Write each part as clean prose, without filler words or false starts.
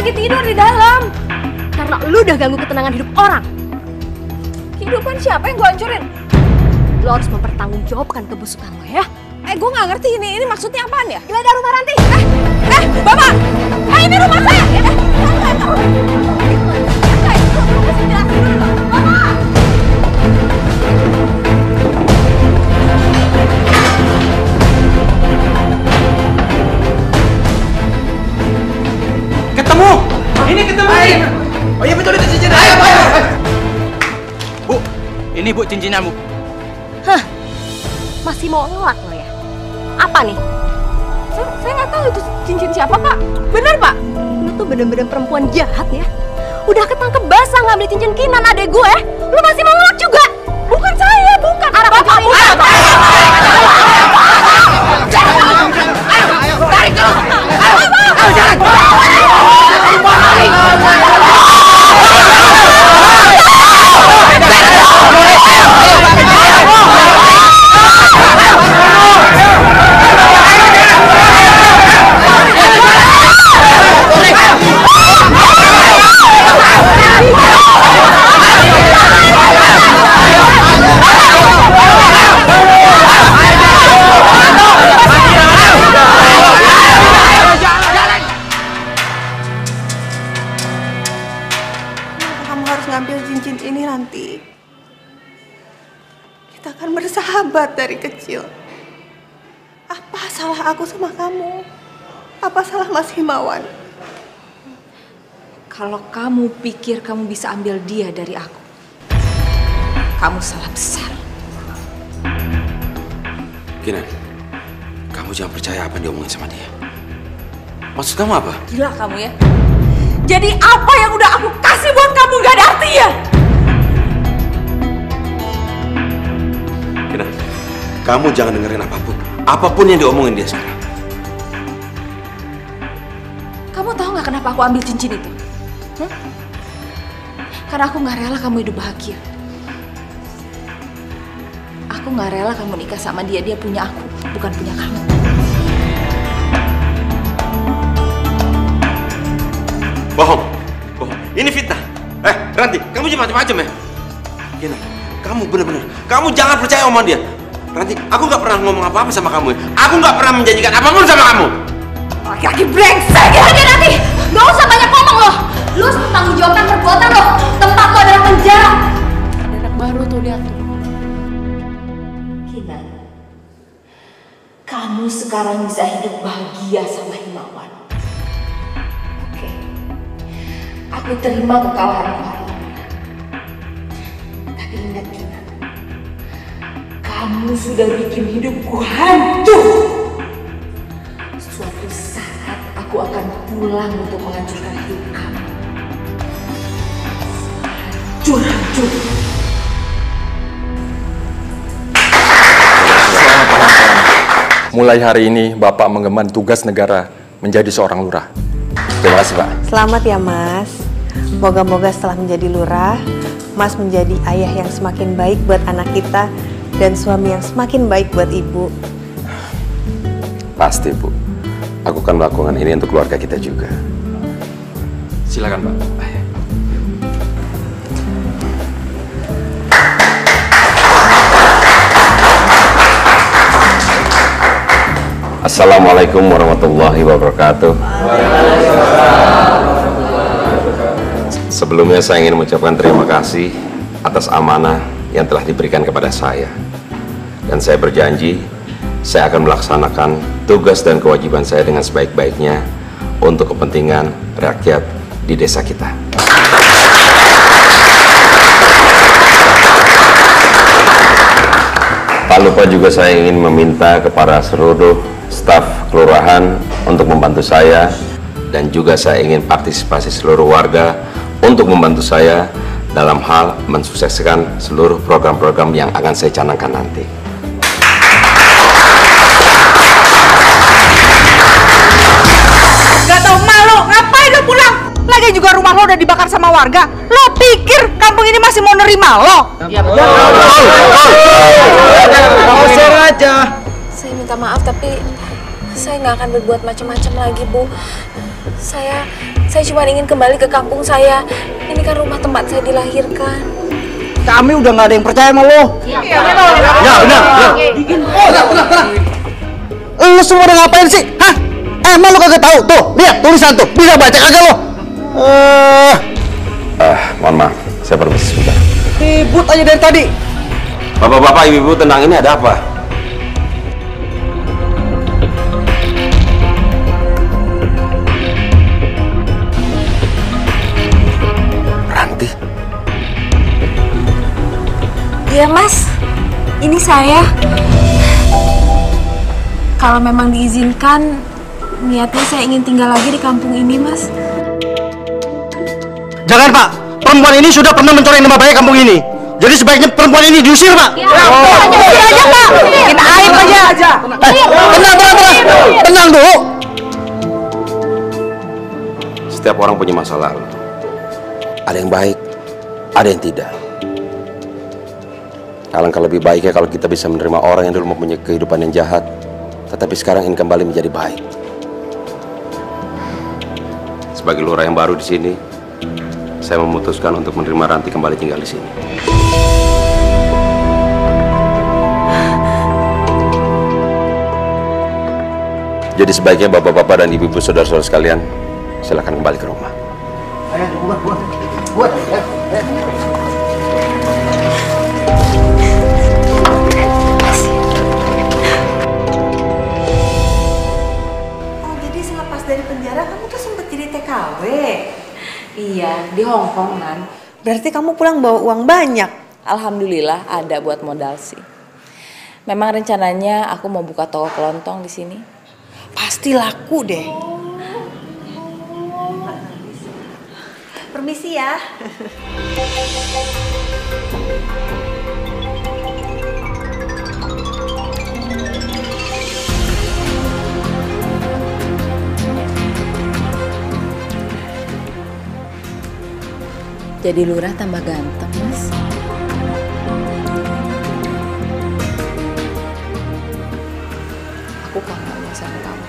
lagi tidur di dalam. Karena lu udah ganggu ketenangan hidup orang. Kehidupan siapa yang gue hancurin? Lo harus mempertanggungjawabkan kebusukan lo ya. Gue nggak ngerti ini maksudnya apaan ya? Geledah rumah Ranti. Bapak! Ini rumah saya! Ketemu! Ini ketemu nih! Oh iya betul itu cincin. Ayo. Bu, ini Bu cincinnya Bu. Hah? Masih mau ngelak lo ya? Apa nih? Saya nggak tahu itu cincin siapa, Pak. Bener, Pak? Lu tuh bener-bener perempuan jahat ya. Udah ketangkep basah ngambil cincin Kinan adek gue. Lu masih mau ngelak juga? Bukan saya, bukan. Bapak kamu. Tarik dulu! Ayo jalan! Kita kan bersahabat dari kecil. Apa salah aku sama kamu? Apa salah Mas Himawan? Kalau kamu pikir kamu bisa ambil dia dari aku, kamu salah besar. Kinan, kamu jangan percaya apa yang diomongin sama dia. Maksud kamu apa? Gila kamu ya. Jadi apa yang udah aku kasih buat kamu gak ada artinya? Kinan, kamu jangan dengerin apapun yang diomongin dia sekarang. Kamu tahu gak kenapa aku ambil cincin itu? Karena aku gak rela kamu hidup bahagia. Aku gak rela kamu nikah sama dia. Dia punya aku, bukan punya kamu. Bohong. Ini fitnah. Ranti, kamu jangan macam-macam ya. Kinan, kamu bener-bener, kamu jangan percaya omongan dia. Ranti, aku gak pernah ngomong apa-apa sama kamu ya. Aku gak pernah menjanjikan apapun sama kamu. Laki-laki brengsek ya Ranti. Gak usah banyak ngomong loh. Lu harus bertanggung jawabkan perbuatan lo. Tempat lo adalah penjara. Ada anak baru tuh dia tuh. Kinan, kamu sekarang bisa hidup bahagia sama Himawan. Oke, aku terima kekalahanmu hari ini. Tapi ingat Kinan, kamu sudah bikin hidupku hancur. Suatu saat aku akan pulang untuk menghancurkan hidup kamu. Hancur. Mulai hari ini Bapak mengemban tugas negara menjadi seorang lurah. Terima kasih Pak. Selamat ya Mas. Moga-moga setelah menjadi lurah, Mas menjadi ayah yang semakin baik buat anak kita dan suami yang semakin baik buat Ibu. Pasti, Bu. Aku akan melakukan ini untuk keluarga kita juga. Silakan Pak. Assalamualaikum warahmatullahi wabarakatuh. Sebelumnya saya ingin mengucapkan terima kasih atas amanah yang telah diberikan kepada saya. Dan saya berjanji, saya akan melaksanakan tugas dan kewajiban saya dengan sebaik-baiknya untuk kepentingan rakyat di desa kita. Tak lupa juga saya ingin meminta kepada seluruh staf kelurahan untuk membantu saya, dan juga saya ingin partisipasi seluruh warga untuk membantu saya dalam hal mensukseskan seluruh program-program yang akan saya canangkan nanti. Gak tau malu, ngapain lo pulang? Lagi juga rumah lo udah dibakar sama warga. Lo pikir kampung ini masih mau nerima lo? Iya betul. Usir aja. Saya minta maaf tapi saya nggak akan berbuat macam-macam lagi, Bu. Saya cuma ingin kembali ke kampung saya. Ini kan rumah tempat saya dilahirkan. Kami udah nggak ada yang percaya sama lo. Iya, betul. Ya, benar. Lu semua udah ngapain sih? Hah? Emang lu kagak tahu? Tuh, lihat tulisan tuh. Bisa baca kagak lo? Mohon maaf, saya permisi sebentar. Ribut aja dari tadi. Bapak-bapak, ibu-ibu, tenang, ini ada apa? Ranti? Iya Mas, ini saya. Kalau memang diizinkan, niatnya saya ingin tinggal lagi di kampung ini, Mas. Jangan, Pak. Perempuan ini sudah pernah mencoreng nama baik kampung ini. Jadi sebaiknya perempuan ini diusir, Pak. Usir aja, Pak. Kita aib aja. Tenang dulu. Setiap orang punya masa lalu. Ada yang baik, ada yang tidak. Alangkah lebih baiknya kalau kita bisa menerima orang yang dulu mempunyai kehidupan yang jahat, tetapi sekarang ingin kembali menjadi baik. Sebagai lurah yang baru di sini, saya memutuskan untuk menerima Ranti kembali tinggal di sini. Jadi sebaiknya bapak-bapak dan ibu-ibu saudara-saudara sekalian, silakan kembali ke rumah. Buat. Jadi selepas dari penjara kamu tuh sempet jadi TKW. Iya, di Hong Kong, Nan. Berarti kamu pulang bawa uang banyak. Alhamdulillah ada buat modal sih. Memang rencananya aku mau buka toko kelontong di sini. Pasti laku deh. Permisi ya. Jadi lurah tambah ganteng, Mas. Aku kangen sama kamu.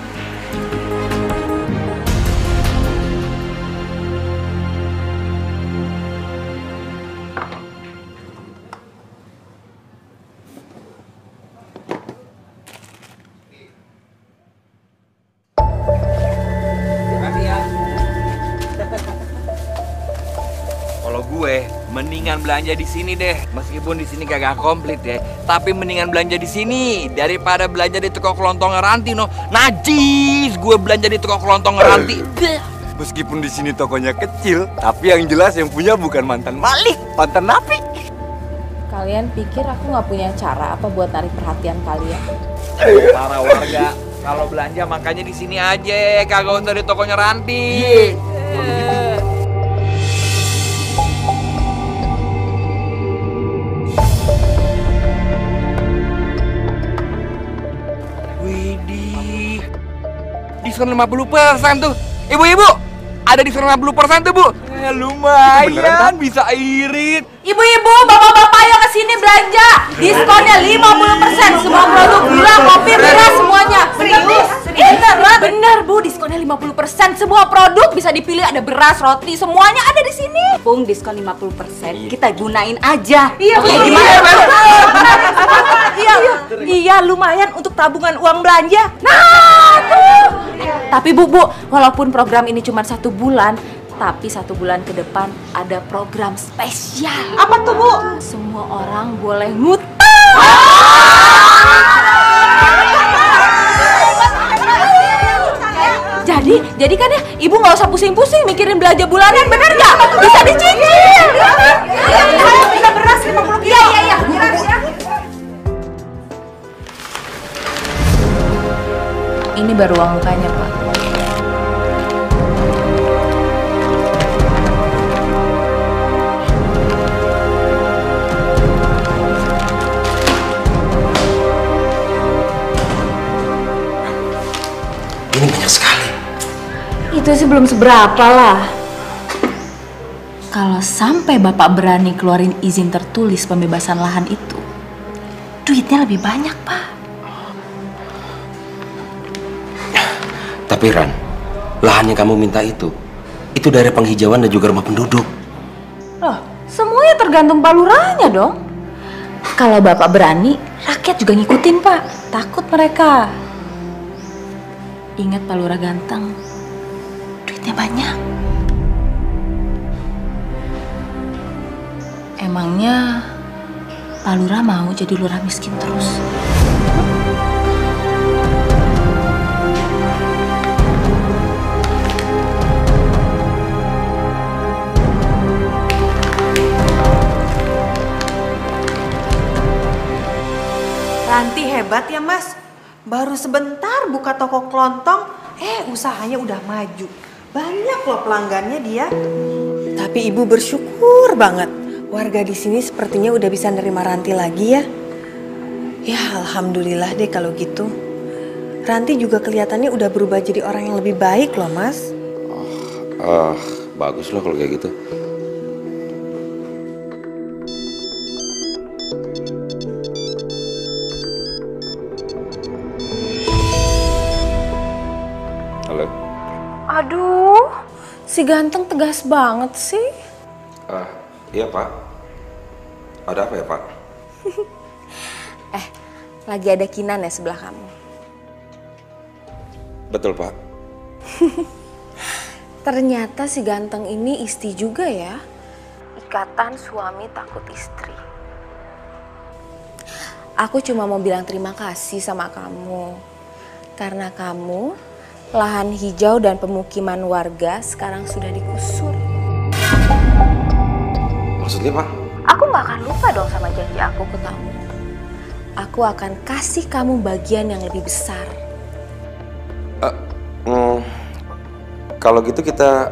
Kalau gue mendingan belanja di sini deh, meskipun di sini kagak komplit ya, tapi mendingan belanja di sini daripada belanja di toko kelontong Ranti no. Najis gue belanja di toko kelontong Ranti. Meskipun di sini tokonya kecil, tapi yang jelas yang punya bukan mantan maling, mantan napi. Kalian pikir aku nggak punya cara apa buat narik perhatian kalian? Para warga, kalau belanja makanya di sini aja, kagak usah di tokonya Ranti. Widih, diskon 50% tuh. Ibu-ibu, ada diskon 50% tuh, Bu. Lumayan, bisa irit. Ibu-ibu, bapak-bapak yang kesini belanja. Diskonnya 50%. Semua produk gula, kopi, beras, semuanya. Bener, Bu. Diskonnya 50%. Semua produk bisa dipilih. Ada beras, roti, semuanya ada di sini. Bung, diskon 50%. Kita gunain aja. Iya, Bu. Gimana? Iya, lumayan untuk tabungan uang belanja. Nah, tuh. Tapi Bu, walaupun program ini cuma 1 bulan, tapi 1 bulan ke depan ada program spesial. Apa tuh, Bu? Semua orang boleh ngutang. Jadi kan ya, Ibu nggak usah pusing-pusing mikirin belanja bulanan, bener nggak? Bisa dicicil. Kita beras 50 kilo. Iya. Ini baru uang mukanya, Pak. Ini banyak sekali. Itu sih belum seberapa lah. Kalau sampai Bapak berani keluarin izin tertulis pembebasan lahan itu, duitnya lebih banyak, Pak. Tapi Ran, lahan yang kamu minta itu daerah penghijauan dan juga rumah penduduk. Loh, semuanya tergantung Pak Lurahnya dong. Kalau Bapak berani, rakyat juga ngikutin Pak. Takut mereka. Ingat Pak Lurah ganteng, duitnya banyak. Emangnya Pak Lurah mau jadi lurah miskin terus? Ranti hebat ya Mas, baru sebentar buka toko kelontong, usahanya udah maju. Banyak loh pelanggannya dia. Tapi Ibu bersyukur banget, warga di sini sepertinya udah bisa nerima Ranti lagi ya. Ya alhamdulillah deh kalau gitu. Ranti juga kelihatannya udah berubah jadi orang yang lebih baik loh Mas. Bagus loh kalau kayak gitu. Halo. Aduh, si ganteng tegas banget sih. Iya Pak. Ada apa ya Pak? Lagi ada Kinan ya sebelah kamu. Betul Pak. Ternyata si ganteng ini isti juga ya. Ikatan suami takut istri. Aku cuma mau bilang terima kasih sama kamu. Karena kamu, lahan hijau dan pemukiman warga sekarang sudah digusur. Maksudnya Pak? Aku gak akan lupa dong sama janji aku ke kamu. Aku akan kasih kamu bagian yang lebih besar. Kalau gitu kita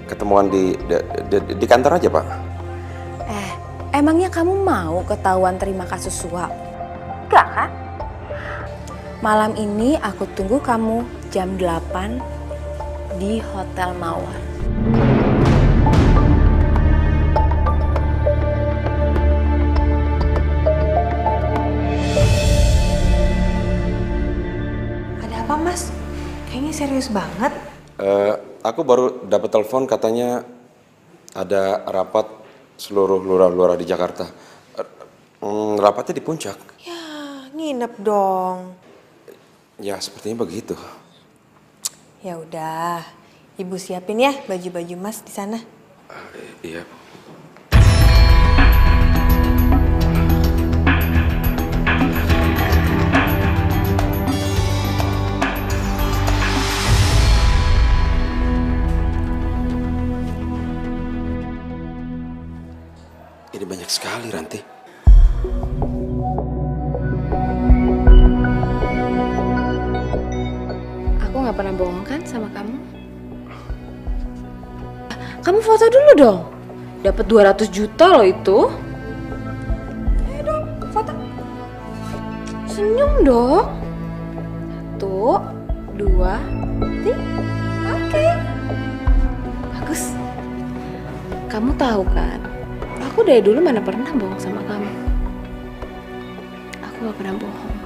ketemuan di kantor aja Pak. Emangnya kamu mau ketahuan terima kasus suap? Enggak kan? Malam ini aku tunggu kamu jam 8 di Hotel Mawar. Ada apa Mas? Kayaknya serius banget. Aku baru dapat telepon katanya ada rapat seluruh lurah-lurah di Jakarta. Rapatnya di Puncak. Ya, nginep dong. Ya, sepertinya begitu. Ya udah, Ibu siapin ya baju-baju Mas di sana. Iya. Ini banyak sekali, Ranti. Aku gak pernah bohong kan sama kamu? Kamu foto dulu dong. Dapat 200 juta loh itu. Ayo dong, foto. Senyum dong. 1, 2, 3. Oke. Bagus. Kamu tahu kan? Aku dari dulu mana pernah bohong sama kamu. Aku gak pernah bohong.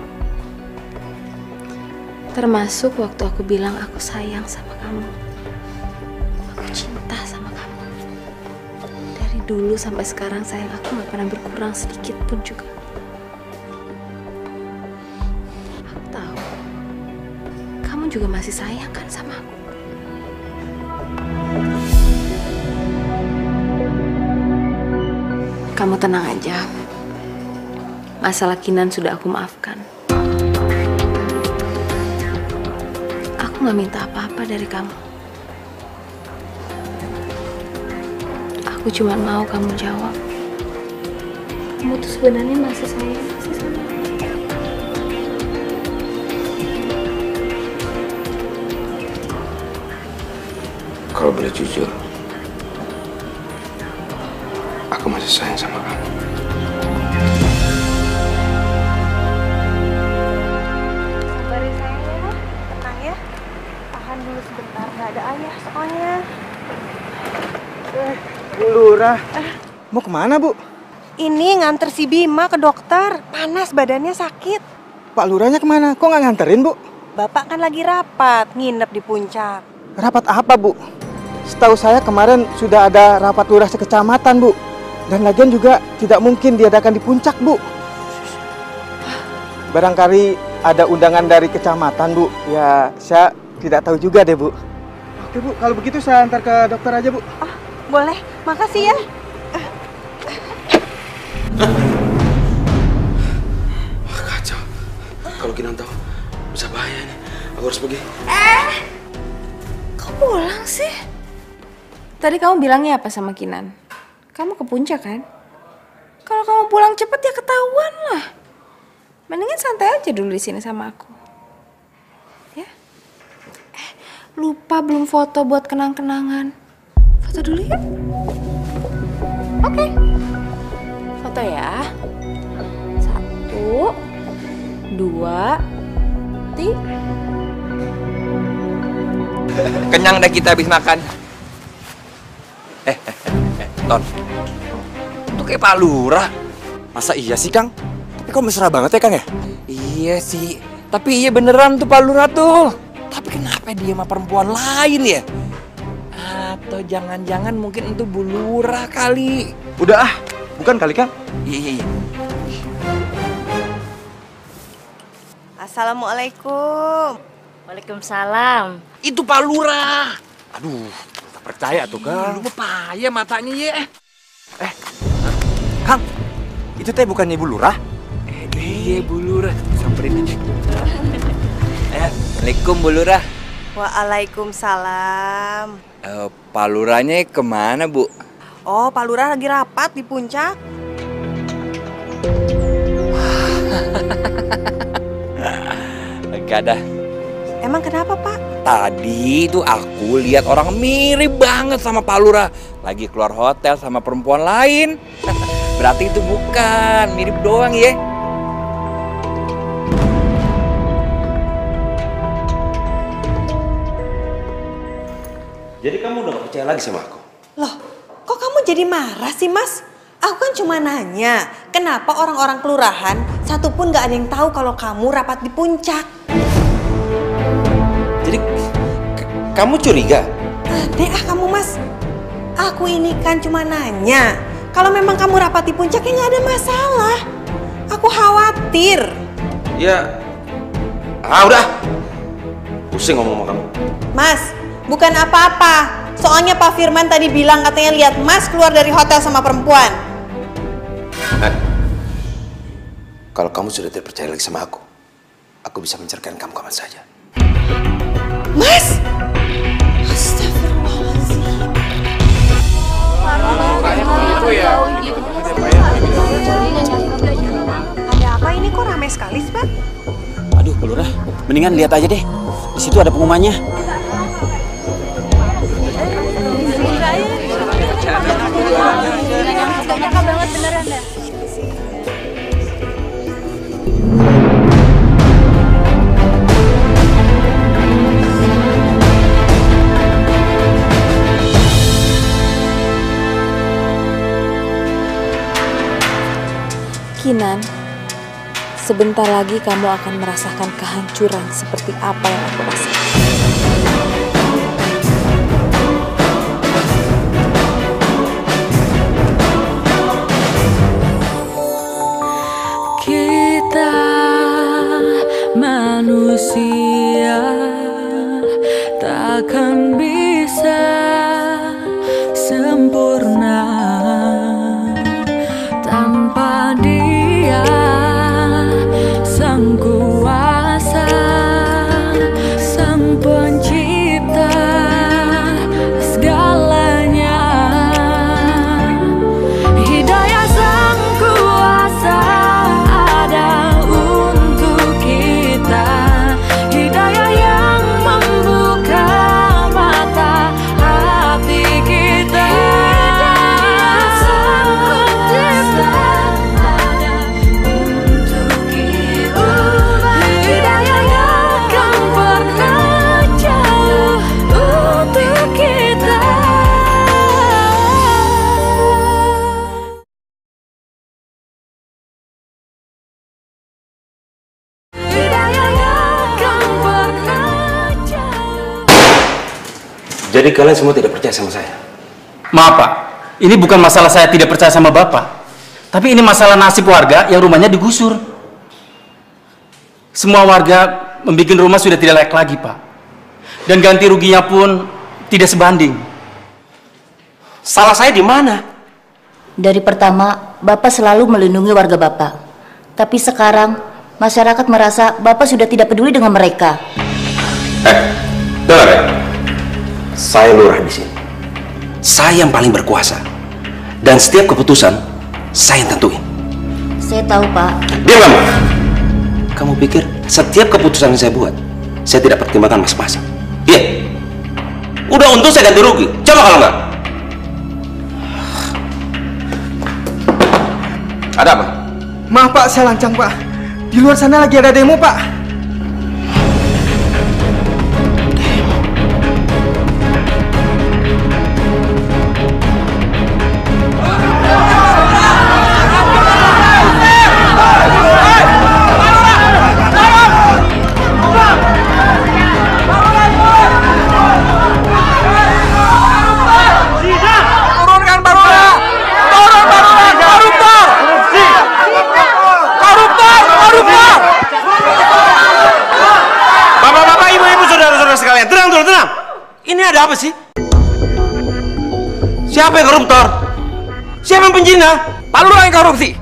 Termasuk waktu aku bilang aku sayang sama kamu. Aku cinta sama kamu. Dari dulu sampai sekarang sayang aku gak pernah berkurang sedikit pun juga. Aku tahu. Kamu juga masih sayang kan sama aku. Kamu tenang aja. Masalah Kinan sudah aku maafkan. Aku gak minta apa-apa dari kamu. Aku cuma mau kamu jawab. Kamu tuh sebenarnya masih sayang sih sama aku. Kalau boleh jujur, aku masih sayang sama kamu. Sabar ya sayang ya, tenang ya. Tahan dulu sebentar, gak ada ayah soalnya. Bu Lurah, mau kemana Bu? Ini nganter si Bima ke dokter, panas badannya sakit. Pak Lurahnya kemana? Kok nggak nganterin Bu? Bapak kan lagi rapat, nginep di puncak. Rapat apa, Bu? Setahu saya kemarin sudah ada rapat lurah sekecamatan, Bu. Dan lagian juga tidak mungkin diadakan di puncak, Bu. Barangkali ada undangan dari kecamatan, Bu. Ya, saya tidak tahu juga deh, Bu. Oke, Bu. Kalau begitu saya antar ke dokter aja, Bu. Oh, boleh. Makasih ya. Kacau. Kalau Kinan tahu, bisa bahaya nih. Aku harus pergi. Kok pulang sih? Tadi kamu bilangnya apa sama Kinan? Kamu ke puncak kan? Kalau kamu pulang cepet ya ketahuan lah. Mendingan santai aja dulu di sini sama aku. Ya? Lupa belum foto buat kenang-kenangan. Foto dulu ya? Oke. Foto ya. 1, 2, 3. Kenyang dah kita habis makan. Ton. Itu kayak Pak Lurah. Masa iya sih, Kang? Tapi kok mesra banget ya, Kang ya? Iya sih. Tapi iya beneran tuh Pak Lurah tuh. Tapi kenapa dia sama perempuan lain ya? Atau jangan-jangan mungkin itu Bu Lurah kali. Udah bukan kali, Kang? Iya. Assalamualaikum. Waalaikumsalam. Itu Pak Lurah. Aduh, tak percaya tuh, Kang. Lu payah matanya ya. Kang, itu teh bukannya Ibu Lurah? Iya Bu Lurah. Samperin aja. Assalamualaikum Bu Lurah. Waalaikumsalam. Pak Lurahnya kemana Bu? Oh, Pak Lurah lagi rapat di puncak. Gak ada. Emang kenapa, Pak? Tadi itu aku lihat orang mirip banget sama Pak Lurah. Lagi keluar hotel sama perempuan lain. Berarti itu bukan, mirip doang ya. Jadi kamu udah gak percaya lagi sama aku? Loh, kok kamu jadi marah sih, Mas? Aku kan cuma nanya, kenapa orang-orang kelurahan satupun gak ada yang tahu kalau kamu rapat di puncak? Jadi kamu curiga? Aneh kamu, Mas. Aku ini kan cuma nanya. Kalau memang kamu rapat di puncak ya gak ada masalah. Aku khawatir. Ya, udah. Pusing ngomong sama kamu. Mas, bukan apa-apa. Soalnya Pak Firman tadi bilang katanya lihat Mas keluar dari hotel sama perempuan. Kalau kamu sudah tidak percaya lagi sama aku bisa menceraikan kamu kapan saja. Mas! Astagfirullahaladzim. Ada apa ini kok rame sekali, Pak? Aduh, Bu Lurah, mendingan lihat aja deh. Di situ ada pengumumannya. Banyak banget beneran dah. Kinan, sebentar lagi kamu akan merasakan kehancuran seperti apa yang aku rasakan. Kita manusia takkan bisa sempurna tanpa Dia, Sang Kuasa, Sang Pencipta segalanya. Hidayah Sang Kuasa ada untuk kita, hidayah yang membuka mata Jadi kalian semua tidak percaya sama saya? Maaf Pak, ini bukan masalah saya tidak percaya sama Bapak. Tapi ini masalah nasib warga yang rumahnya digusur. Semua warga membuat rumah sudah tidak layak lagi Pak. Dan ganti ruginya pun tidak sebanding. Salah saya di mana? Dari pertama, Bapak selalu melindungi warga Bapak. Tapi sekarang, masyarakat merasa Bapak sudah tidak peduli dengan mereka. Dengar ya. Saya lurah di sini. Saya yang paling berkuasa. Dan setiap keputusan, saya yang tentuin. Saya tahu, Pak. Diam kamu. Kamu pikir setiap keputusan yang saya buat, saya tidak pertimbangkan mas-mas? Iya. Udah untung saya ganti rugi. Coba kalau enggak. Ada apa? Maaf Pak, saya lancang Pak. Di luar sana lagi ada demo Pak. Ada apa sih? Siapa yang koruptor? Siapa yang penjina? Pak Lurah yang korupsi.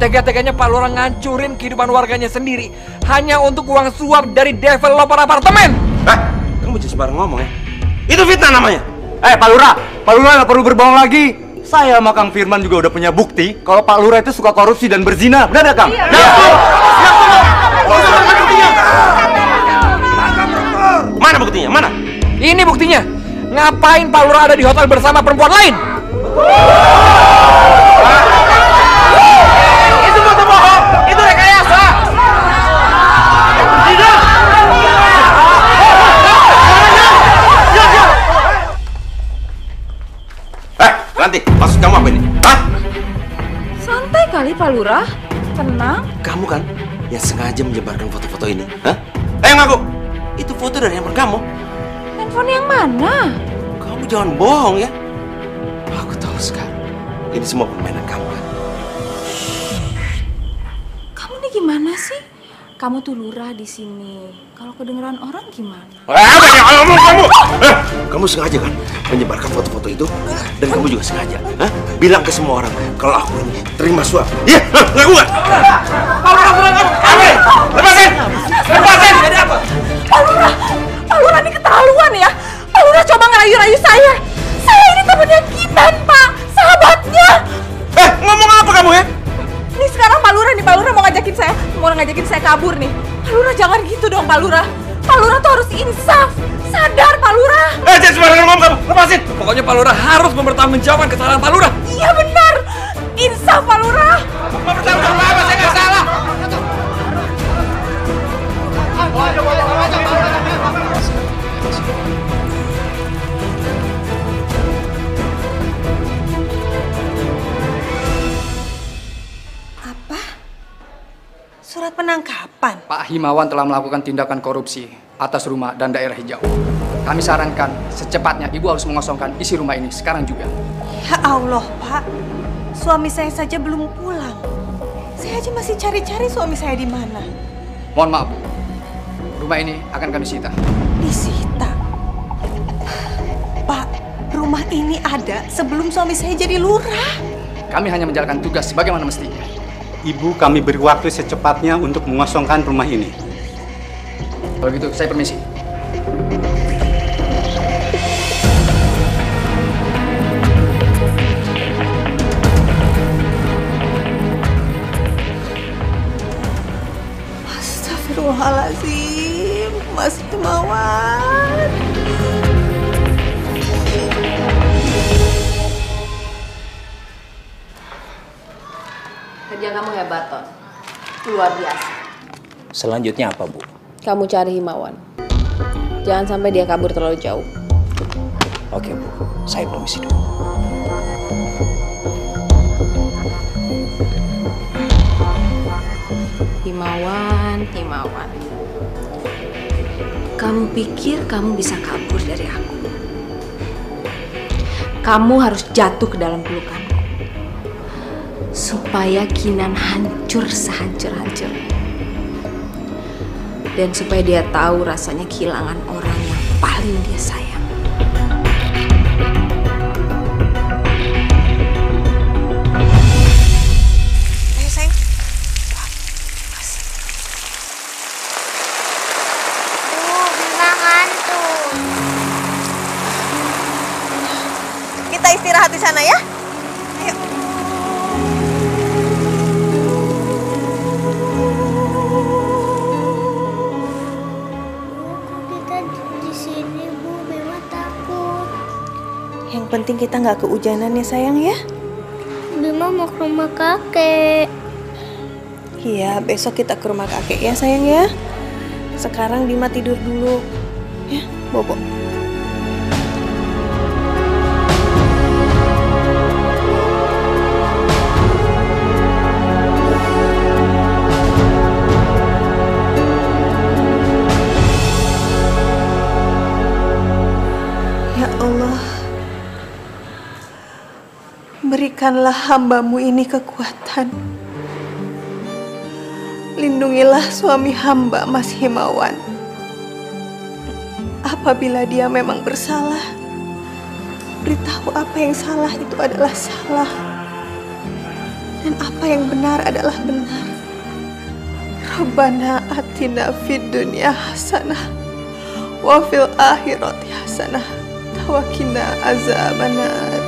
Tega-teganya Pak Lurah ngancurin kehidupan warganya sendiri hanya untuk uang suap dari developer apartemen. Kamu jangan sembarang ngomong ya. Itu fitnah namanya. Pak Lurah nggak perlu berbohong lagi. Saya sama Kang Firman juga udah punya bukti kalau Pak Lurah itu suka korupsi dan berzina. Benar ya Kang? Iya. Mana buktinya? Mana? Ini buktinya. Ngapain Pak Lurah ada di hotel bersama perempuan lain? Itu foto bohong. Itu rekayasa. Nanti maksud kamu apa ini? Hah? Santai kali Pak Lurah. Tenang. Kamu kan yang sengaja menyebarkan foto-foto ini? Hah? Ayo ngaku. Itu foto dari handphone kamu. Handphone yang mana? Kamu jangan bohong ya. Aku tahu sekarang. Ini semua permainan kamu kan? Kamu nih gimana sih? Kamu tuh lurah di sini. Kalau kedengeran orang gimana? Ngomong kamu. Kamu sengaja kan menyebarkan foto-foto itu? Dan kamu juga sengaja bilang ke semua orang kalau aku ini terima suap. Iya, ngaku nggak? Lepasin! Lepasin! Jadi apa? Pak Lurah ini keterlaluan ya. Pak Lurah coba ngerayu-rayu saya. Saya ini temennya Kinan, Pak. Sahabatnya. Ngomong apa kamu ya? Ini sekarang Pak Lurah mau ngajakin saya kabur nih. Pak Lurah jangan gitu dong Pak Lurah. Pak Lurah tuh harus insaf. Sadar Pak Lurah. Jangan sembarangan ngomong kamu. Lepasin. Pokoknya Pak Lurah harus mempertanggungjawabkan kesalahan Pak Lurah. Iya benar. Insaf Pak Lurah. Mempertanggungjawabkan apa? Saya nggak salah. Apa? Surat penangkapan? Pak Himawan telah melakukan tindakan korupsi atas rumah dan daerah hijau. Kami sarankan secepatnya Ibu harus mengosongkan isi rumah ini sekarang juga. Ya Allah, Pak. Suami saya saja belum pulang. Saya aja masih cari-cari suami saya di mana. Mohon maaf, Bu. Rumah ini akan kami sita. Disita? Pak, rumah ini ada sebelum suami saya jadi lurah. Kami hanya menjalankan tugas sebagaimana mestinya. Ibu, kami beri waktu secepatnya untuk mengosongkan rumah ini. Kalau gitu, saya permisi. Astagfirullahaladzim, Mas Himawan. Kerja kamu hebat, Ton. Luar biasa. Selanjutnya apa, Bu? Kamu cari Himawan. Jangan sampai dia kabur terlalu jauh. Oke, Bu. Saya permisi dulu. Himawan. Kamu pikir kamu bisa kabur dari aku? kamu harus jatuh ke dalam pelukanku. Supaya Kinan hancur sehancur-hancurnya. Dan supaya dia tahu rasanya kehilangan orang yang paling dia sayang. Ayo sayang. Bunda ngantuk. Kita istirahat di sana ya. Ayo. Kita di sini, Bu. Bima takut. Yang penting kita nggak kehujanan ya sayang ya. Bima mau ke rumah kakek. Iya, besok kita ke rumah kakek ya sayang ya. Sekarang Bima tidur dulu. Ya, Bobo. Ya Allah, berikanlah hamba-Mu ini kekuatan. Lindungilah suami hamba Mas Himawan. Apabila dia memang bersalah, beritahu apa yang salah itu adalah salah. Dan apa yang benar adalah benar. Rabbana atina fid dunya hasanah wa fil akhirati hasanah wa qina azabannar.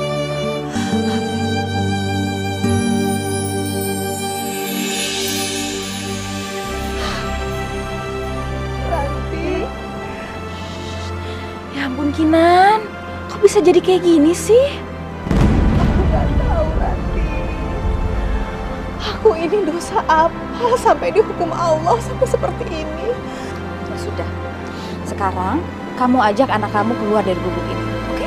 Ya ampun Kinan, kok bisa jadi kayak gini sih? Aku gak tahu Ranti. Aku ini dosa apa sampai dihukum Allah sampai seperti ini? Ya sudah, sekarang kamu ajak anak kamu keluar dari gubuk ini, oke?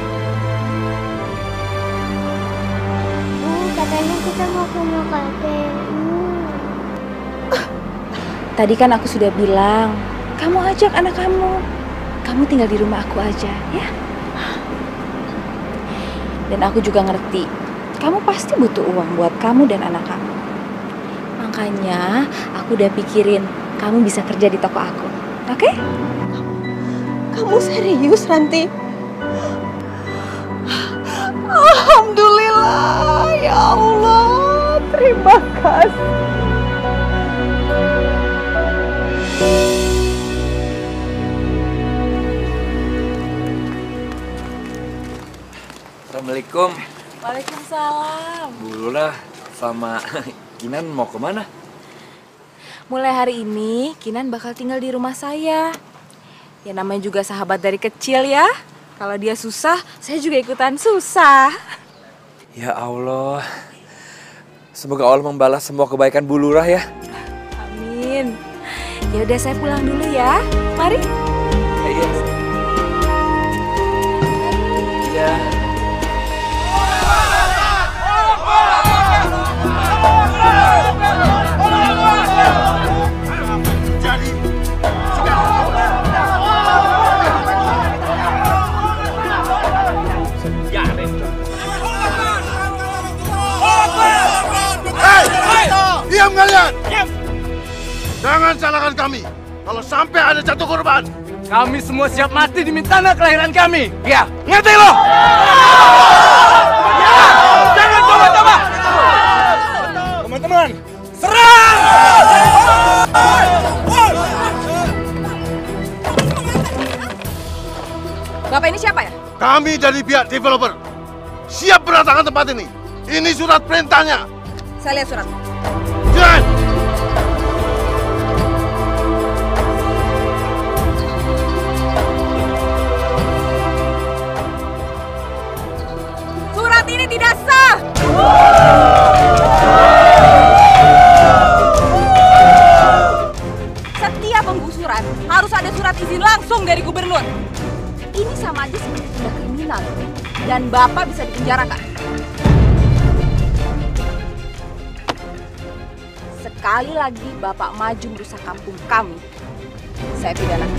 Katanya kita mau ke rumah kakek. Tadi kan aku sudah bilang, kamu ajak anak kamu. Kamu tinggal di rumah aku aja, ya? Dan aku juga ngerti, kamu pasti butuh uang buat kamu dan anak kamu. Makanya aku udah pikirin kamu bisa kerja di toko aku, oke? Kamu serius, Ranti? Alhamdulillah, ya Allah, terima kasih. Assalamualaikum. Waalaikumsalam. Bu Lula sama Kinan mau kemana? Mulai hari ini, Kinan bakal tinggal di rumah saya. Ya namanya juga sahabat dari kecil ya. Kalau dia susah, saya juga ikutan susah. Ya Allah. Semoga Allah membalas semua kebaikan Bu Lurah ya. Amin. Ya udah saya pulang dulu ya. Mari. Iya. Iya. Diam kalian! Jangan salahkan kami kalau sampai ada jatuh korban. Kami semua siap mati demi tanah kelahiran kami. Ya, ngerti lo? Ya, jangan coba-coba. Teman-teman, serang! Bapak ini siapa ya? Kami dari pihak developer. Siap mendatangkan tempat ini. Ini surat perintahnya. Saya lihat suratnya. Jangan! Surat ini tidak sah! Setiap penggusuran harus ada surat izin langsung dari gubernur. Ini sama aja seperti tindak kriminal. Dan Bapak bisa dipenjarakan. Sekali lagi Bapak maju merusak kampung kami, saya pidanakan.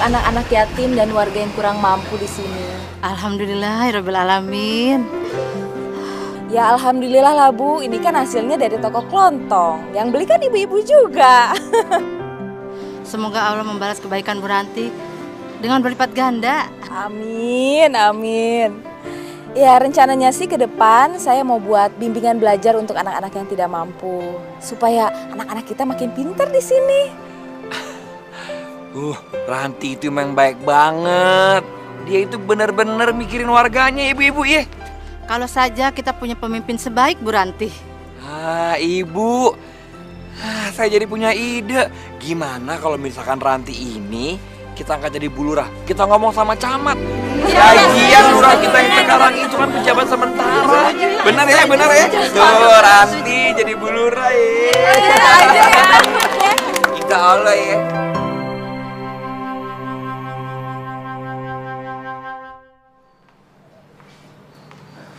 anak-anak yatim dan warga yang kurang mampu di sini? Alhamdulillahirabbil alamin. Ya alhamdulillah lah Bu, ini kan hasilnya dari toko kelontong. Yang beli kan ibu-ibu juga. Semoga Allah membalas kebaikan Bu Ranti dengan berlipat ganda. Amin, amin. Ya rencananya sih ke depan saya mau buat bimbingan belajar untuk anak-anak yang tidak mampu. Supaya anak-anak kita makin pintar di sini. Ranti itu memang baik banget. Dia itu benar-benar mikirin warganya, ibu-ibu ya. Kalau saja kita punya pemimpin sebaik Bu Ranti. Ibu. Saya jadi punya ide. Gimana kalau misalkan Ranti ini kita angkat jadi Bu Lurah, kita ngomong sama camat. Lagian lurah kita yang sekarang itu kan pejabat sementara. Benar ya, benar ya. Tuh Ranti jadi Bu Lurah ya. Kita Allah ya.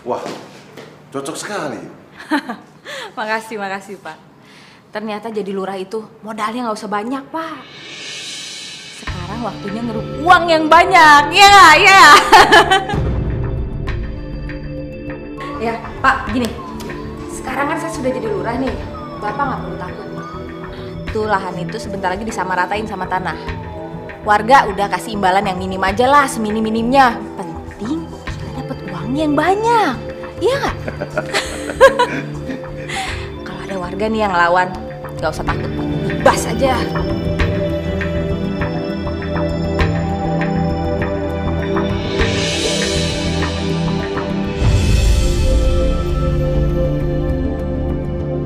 Wah, cocok sekali. Makasih Pak. Ternyata jadi lurah itu modalnya nggak usah banyak Pak. Sekarang waktunya ngeruk uang yang banyak, ya nggak? Ya. Ya Pak, gini. Sekarang kan saya sudah jadi lurah nih. Bapak nggak perlu takut. Tuh lahan itu sebentar lagi disamaratain sama tanah. Warga udah kasih imbalan yang minim aja lah, seminim-minimnya. Penting kita dapat uangnya yang banyak, iya nggak? Kalau ada warga nih yang ngelawan, nggak usah takut, bebas aja.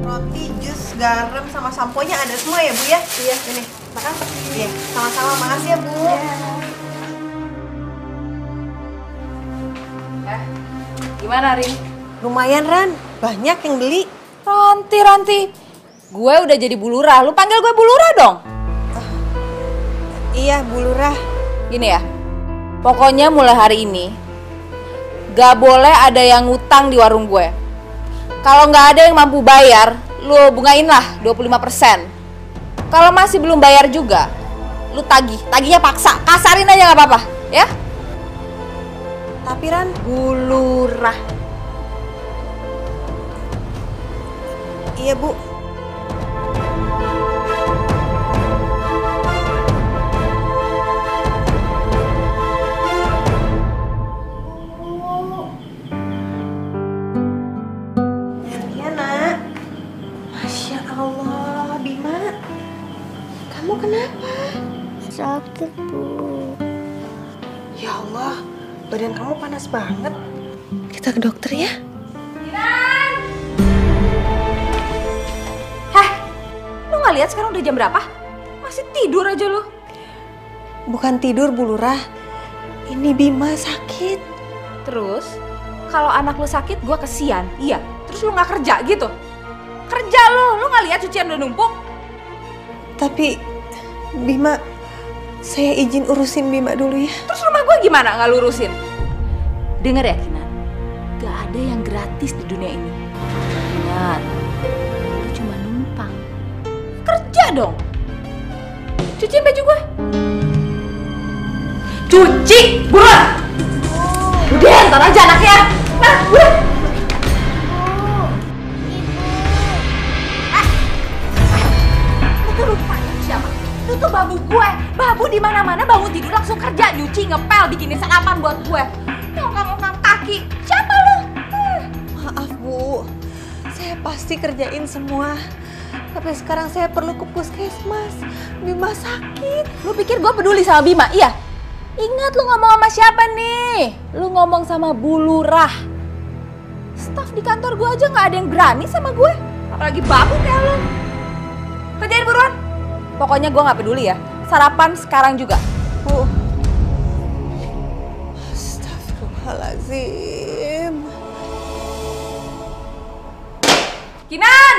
Roti, jus, garam, sama samponya ada semua ya Bu ya? Iya. Ini, makan? Iya, sama-sama. Makasih ya Bu. Gimana Rin? Lumayan Ran, banyak yang beli. Ranti. Gue udah jadi Bu Lurah, lu panggil gue Bu Lurah dong. Iya Bu Lurah. Gini ya, pokoknya mulai hari ini gak boleh ada yang ngutang di warung gue. Kalau gak ada yang mampu bayar, lu bungain lah 25%. Kalau masih belum bayar juga, lu tagihnya paksa, kasarin aja gak apa-apa, ya? Tapi Ran, Bu Lurah. Iya Bu. Iya Nak. Masya Allah, Bima. Kamu kenapa? Sakit Bu. Ya Allah, badan kamu panas banget. Kita ke dokter ya. Lu gak lihat sekarang udah jam berapa? Masih tidur aja lu. Bukan tidur Bu Lurah. Ini Bima sakit. Terus, kalau anak lu sakit gue kesian, iya. Terus lu gak kerja gitu? Kerja lu gak lihat cucian udah numpuk? Tapi Bima, saya izin urusin Bima dulu ya. Terus rumah gue gimana gak lu urusin? Dengar ya Kinan, gak ada yang gratis di dunia ini. Ingat, lu cuma numpang. Kerja dong. Cuciin baju gue. Cuci, buruan. Udah, ntar aja anaknya. Nah, buruan. Lu tuh lupa siapa? Lu tuh babu gue. Babu di mana-mana bangun tidur langsung kerja, nyuci, ngepel, bikinin sarapan buat gue. Ngongkang-ngongkang kaki. Siapa lu? Maaf Bu, saya pasti kerjain semua. Tapi sekarang saya perlu ke puskesmas. Bima sakit. Lu pikir gue peduli sama Bima? Iya. Ingat lu ngomong sama siapa nih? Lu ngomong sama Bu Lurah. Staf di kantor gue aja gak ada yang berani sama gue. Apalagi babu kayak lu. Kerjain buruan. Pokoknya gue gak peduli ya. Sarapan sekarang juga. Bu. Astagfirullahaladzim. Kinan!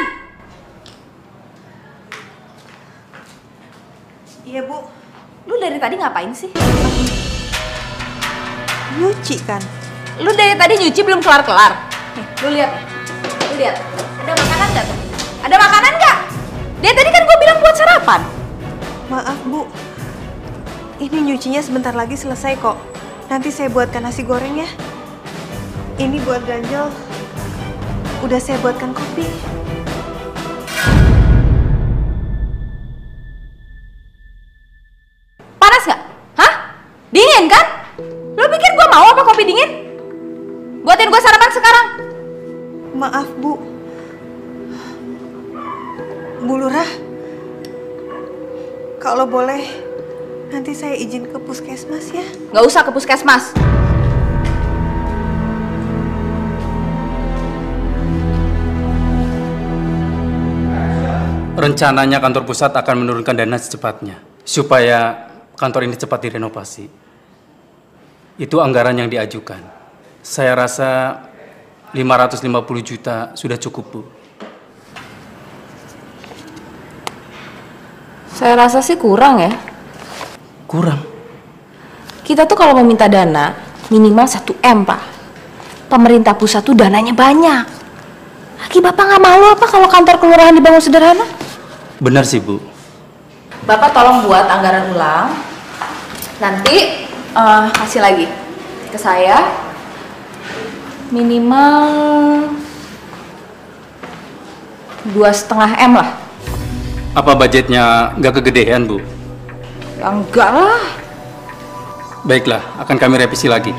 Iya Bu. Lu dari tadi ngapain sih? Nyuci kan? Lu dari tadi nyuci belum kelar-kelar. Nih, lu lihat. Lu lihat. Ada makanan nggak tuh? Ada makanan nggak? Dari tadi kan gue bilang buat sarapan. Maaf Bu. Ini nyucinya sebentar lagi selesai kok. Nanti saya buatkan nasi goreng ya. Ini buat ganjel. Udah saya buatkan kopi. Panas nggak? Hah? Dingin kan? Lo pikir gue mau apa kopi dingin? Buatin gue sarapan sekarang. Maaf Bu. Bu Lurah, kalau boleh nanti saya izin ke puskesmas ya. Nggak usah ke puskesmas. Rencananya kantor pusat akan menurunkan dana secepatnya supaya kantor ini cepat direnovasi. Itu anggaran yang diajukan. Saya rasa 550 juta sudah cukup, Bu. Saya rasa sih kurang ya. Kurang? Kita tuh kalau meminta dana minimal 1 M, Pak. Pemerintah pusat tuh dananya banyak. Lagi Bapak nggak malu apa kalau kantor kelurahan dibangun sederhana? Benar sih, Bu. Bapak tolong buat anggaran ulang. Nanti kasih lagi ke saya. Minimal 2,5 M lah. Apa budgetnya nggak kegedean, Bu? Ya enggak lah. Baiklah, akan kami revisi lagi.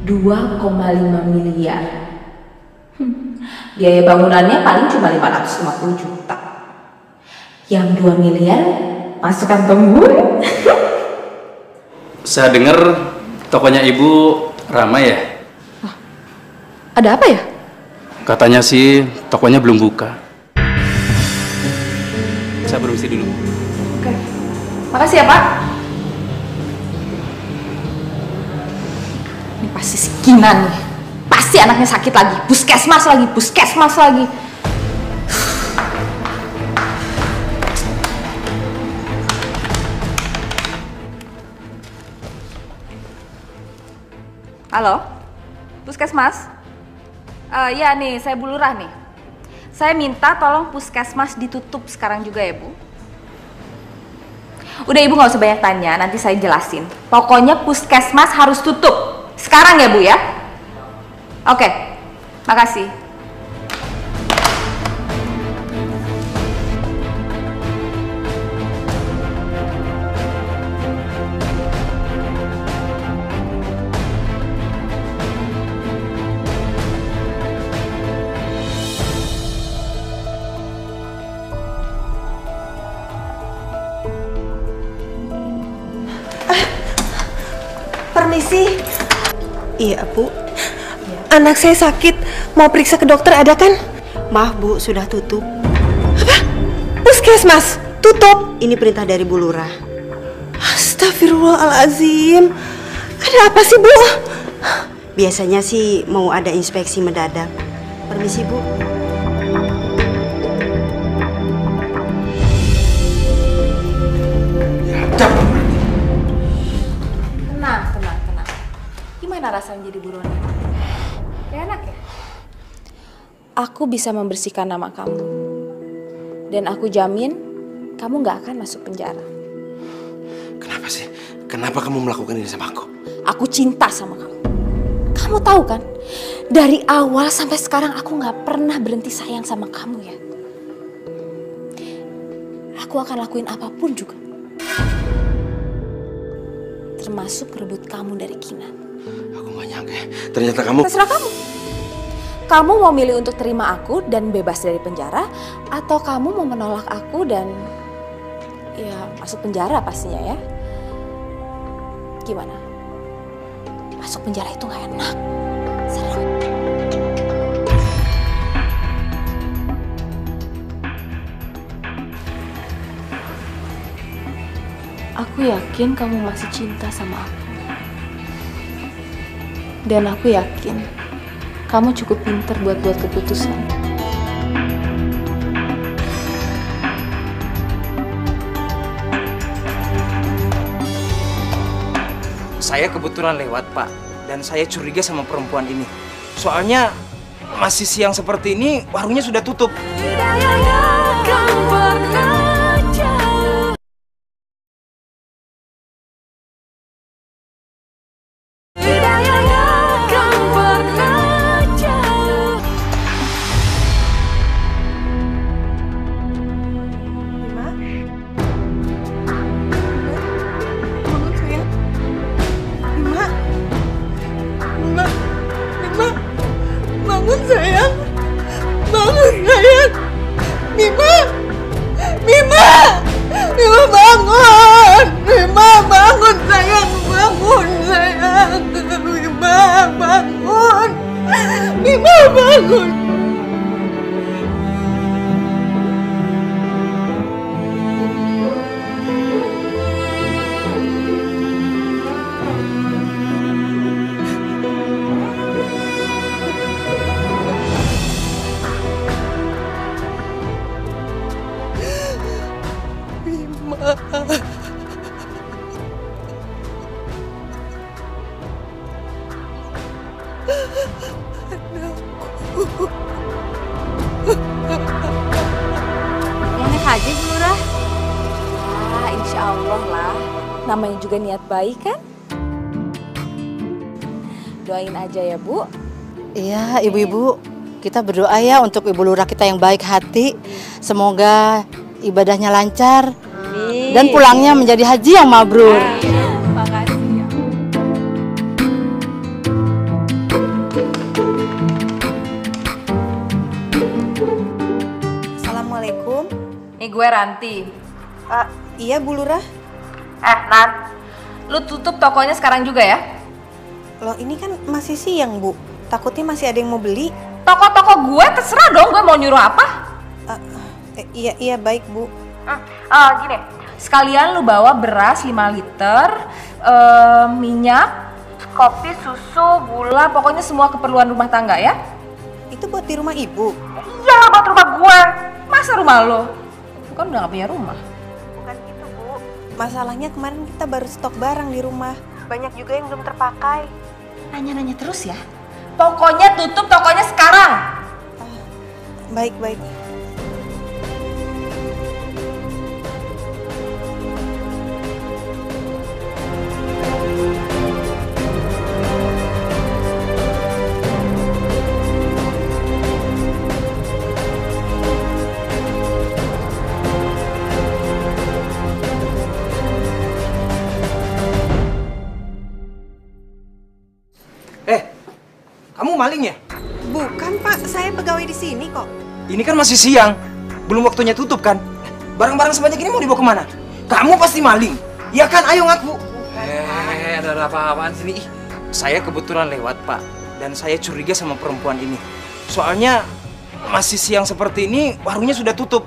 2,5 miliar. Biaya bangunannya paling cuma 550 juta. Yang 2 miliar masuk kantong gue. Saya dengar tokonya Ibu ramai ya? Ada apa ya? Katanya sih tokonya belum buka. Saya permisi dulu. Oke. Makasih ya, Pak. Ini pasti si Kinan nih. Pasti anaknya sakit lagi. Puskesmas lagi, puskesmas lagi. Halo? Puskesmas? Ya nih, saya Bu Lurah nih. Saya minta tolong puskesmas ditutup sekarang juga ya, Bu. Udah Ibu nggak usah banyak tanya, nanti saya jelasin. Pokoknya puskesmas harus tutup. Sekarang ya, Bu ya? Oke, makasih. Permisi. Iya, Bu. Anak saya sakit. Mau periksa ke dokter ada kan? Maaf, Bu, sudah tutup. Apa? Puskesmas tutup? Ini perintah dari Bu Lurah. Astagfirullahaladzim. Ada apa sih, Bu? Biasanya sih mau ada inspeksi mendadak. Permisi, Bu. Tenang. Gimana rasanya jadi buronan? Kayak enak ya? Aku bisa membersihkan nama kamu. Dan aku jamin kamu gak akan masuk penjara. Kenapa sih? Kenapa kamu melakukan ini sama aku? Aku cinta sama kamu. Kamu tahu kan? Dari awal sampai sekarang aku gak pernah berhenti sayang sama kamu ya. Aku akan lakuin apapun juga. Termasuk rebut kamu dari Kinan. Aku gak nyangka ya. Ternyata kamu... Terserah kamu. Kamu mau milih untuk terima aku dan bebas dari penjara, atau kamu mau menolak aku dan ya masuk penjara pastinya ya. Gimana? Masuk penjara itu gak enak. Serem. Aku yakin kamu masih cinta sama aku. Dan aku yakin kamu cukup pintar buat keputusan. Saya kebetulan lewat, Pak. Dan saya curiga sama perempuan ini. Soalnya masih siang seperti ini, warungnya sudah tutup. bangun. Yang naik aja Bu Lurah. Ah, insya Allah lah. Namanya juga niat baik kan? Doain aja ya Bu. Iya, ibu-ibu, kita berdoa ya untuk Ibu Lurah kita yang baik hati. Semoga ibadahnya lancar dan pulangnya menjadi haji yang mabrur. Makasih ya. Assalamualaikum. Nih gue Ranti. Iya Bu Lurah. Nan, lu tutup tokonya sekarang juga ya? Loh ini kan masih siang Bu. Takutnya masih ada yang mau beli. Toko-toko gue terserah dong, gue mau nyuruh apa? Iya baik Bu. Gini, sekalian lu bawa beras 5 liter, minyak, kopi, susu, gula, pokoknya semua keperluan rumah tangga ya. Itu buat di rumah Ibu? Iya, buat rumah gue. Masa rumah lo? Bukan udah gak punya rumah. Bukan gitu Bu. Masalahnya kemarin kita baru stok barang di rumah. Banyak juga yang belum terpakai. Nanya-nanya terus ya. Pokoknya tutup tokonya sekarang. Baik. Kamu maling ya? Bukan Pak, saya pegawai di sini kok. Ini kan masih siang, belum waktunya tutup kan? Barang-barang sebanyak ini mau dibawa kemana? Kamu pasti maling, ya kan? Ayo ngaku. Ada apa-apaan sini? Saya kebetulan lewat Pak, dan saya curiga sama perempuan ini. Soalnya masih siang seperti ini, warungnya sudah tutup.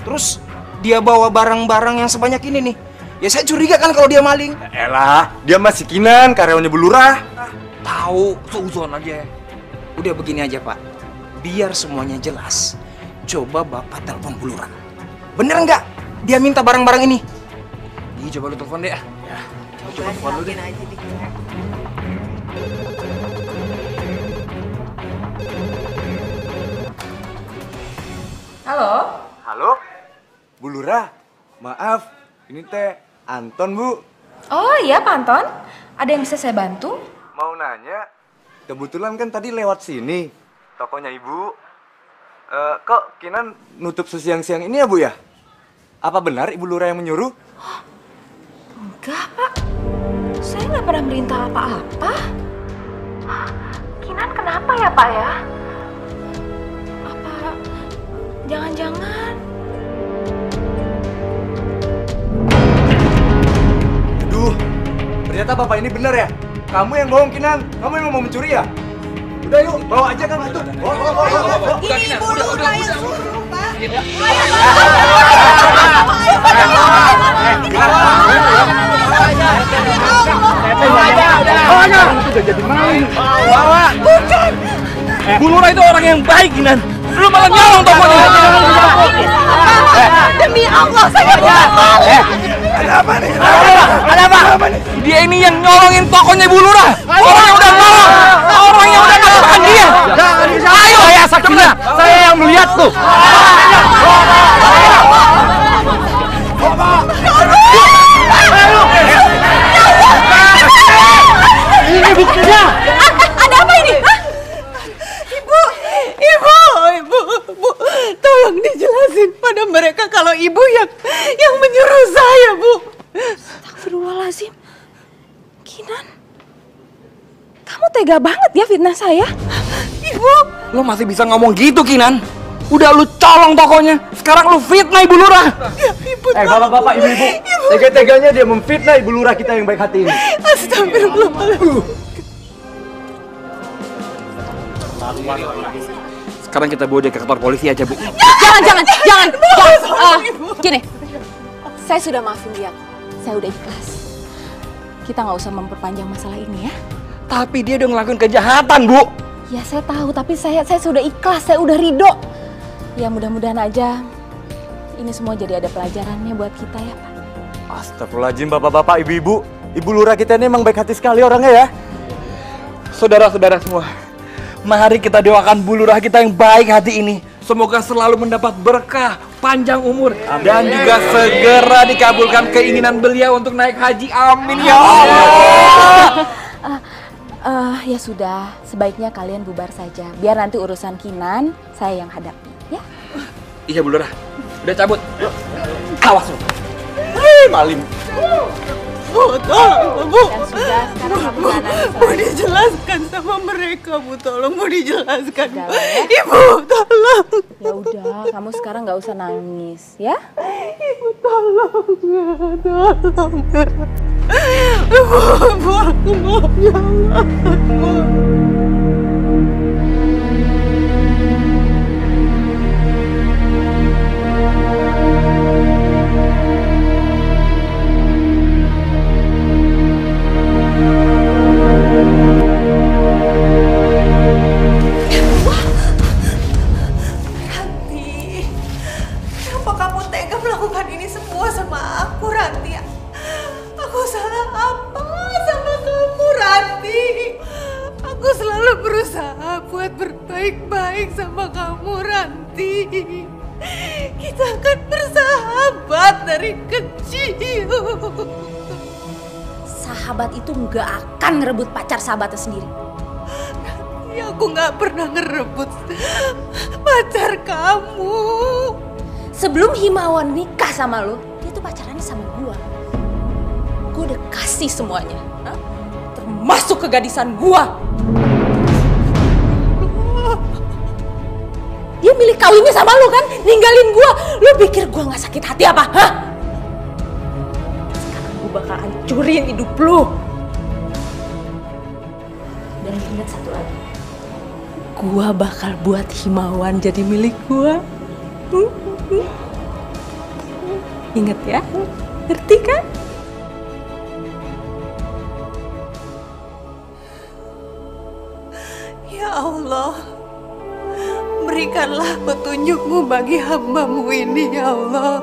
Terus dia bawa barang-barang yang sebanyak ini nih. Ya saya curiga kan kalau dia maling. Elah, dia masih Kinan, karyawannya Bu Lurah. Tahu, seuzon aja. Udah begini aja Pak, biar semuanya jelas. Coba Bapak telepon Bu Lurah. Bener nggak dia minta barang-barang ini? Coba lu telepon deh ya. Coba telepon lu deh. Halo? Halo, Bu Lurah. Maaf, ini teh Anton Bu. Oh iya Pak Anton, ada yang bisa saya bantu? Mau nanya, kebetulan kan tadi lewat sini, tokonya Ibu. Kok Kinan nutup sesiang-siang ini ya Bu ya? Apa benar Ibu Lurah yang menyuruh? Enggak Pak, saya nggak pernah merintah apa-apa. Kinan kenapa ya Pak ya? Apa jangan-jangan? Aduh, ternyata Bapak ini benar ya? Kamu yang bohong Kinan, kamu yang mau mencuri ya? Udah yuk, bawa aja kan itu. Bawa. Ini Bu Lurah yang suruh, Pak. Sudah jadi maling. Bawa. Bukan. Bu Lurah itu orang yang baik, Kinan. Lu malah nyolong tokonya. Demi Allah, saya bukan maling. Ada apa nih? Ada apa? Dia ini yang nyolongin tokonya Bu Lurah. Orang yang udah nolong, orang yang udah nafkahin dia. Ayo, saya saksinya. Saya yang melihat tuh. Ini buktinya. Ada apa ini? Ibu, tolong dijelasin pada mereka kalau ibu yang menyuruh saya, Bu. Astagfirullahaladzim. Kinan, kamu tega banget ya fitnah saya. Ibu. Lo masih bisa ngomong gitu, Kinan? Udah lu colong tokonya, sekarang lu fitnah Ibu Lurah. Ya, Ibu. Bapak-bapak, ibu-ibu. Tega-teganya dia memfitnah Ibu Lurah kita yang baik hati ini. Astagfirullahaladzim. Sekarang kita bawa dia ke kantor polisi aja, Bu. Jangan. Gini, saya sudah maafin dia. Saya udah ikhlas. Kita nggak usah memperpanjang masalah ini ya. Tapi dia udah ngelakuin kejahatan, Bu. Ya saya tahu, tapi saya sudah ikhlas, saya udah ridho. Ya mudah-mudahan aja ini semua jadi ada pelajarannya buat kita ya, Pak. Astagfirullahaladzim, bapak-bapak, ibu-ibu. Ibu lurah kita ini emang baik hati sekali orangnya ya. Saudara-saudara semua, mari kita doakan Bu Lurah kita yang baik hati ini. Semoga selalu mendapat berkah, panjang umur, dan juga segera dikabulkan keinginan beliau untuk naik haji. Amin ya Allah. Ya sudah, sebaiknya kalian bubar saja. Biar nanti urusan Kinan saya yang hadapi, ya? Iya Bu Lurah, udah cabut. Awas lu. Maling. Bu, tolong, Bu. Dan sudah, sekarang kamu Bu, Bu dijelaskan sama mereka, Bu. Tolong, Bu dijelaskan. Udah, ya? Ibu, tolong. Ya udah, kamu sekarang nggak usah nangis, ya? Ibu, tolong. Ibu, aku mau, ya Allah. Kita akan bersahabat dari kecil. Sahabat itu nggak akan ngerebut pacar sahabatnya sendiri. Ya aku nggak pernah ngerebut pacar kamu. Sebelum Himawan nikah sama lo, dia tuh pacarannya sama gua. Gua udah kasih semuanya, termasuk kegadisan gua. Dia milih kawinnya sama lu kan, ninggalin gua. Lu pikir gua nggak sakit hati apa? Hah? Sekarang gua bakal hancurin hidup lu. Dan ingat satu lagi, gua bakal buat Himawan jadi milik gua. Ingat ya, ngerti kan? Ya Allah, berikanlah petunjuk-Mu bagi hamba-Mu ini, ya Allah.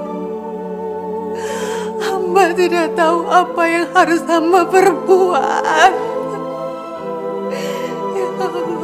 Hamba tidak tahu apa yang harus hamba perbuat. Ya Allah.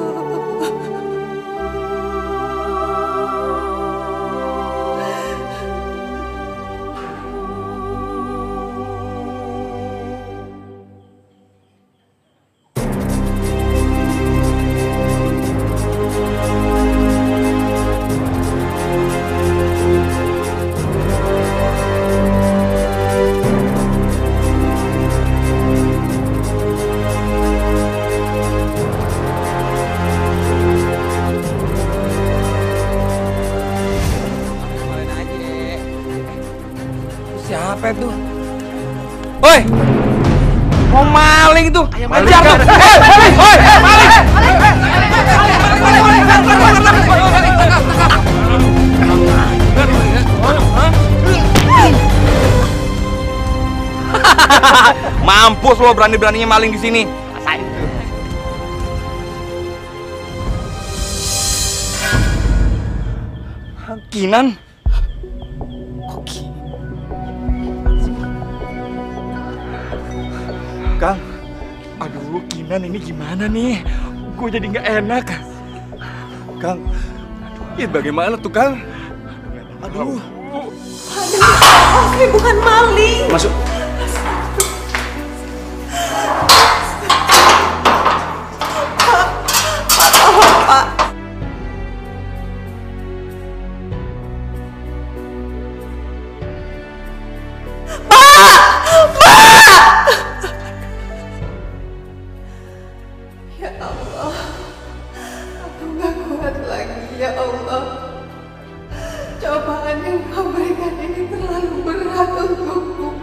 Siapa itu? Woi! Mau maling tuh! Kejar tuh! Maling! Mampus lo berani-beraninya maling di sini. Kinan? Kang, aduh Kinan ini gimana nih? Gue jadi nggak enak. Kang, ini bagaimana tuh Kang? Aduh. Asli bukan maling. Masuk. Pak, tolong Pak. Ya Allah, aku gak kuat lagi, ya Allah. Cobaan yang Kau berikan ini terlalu berat untukku.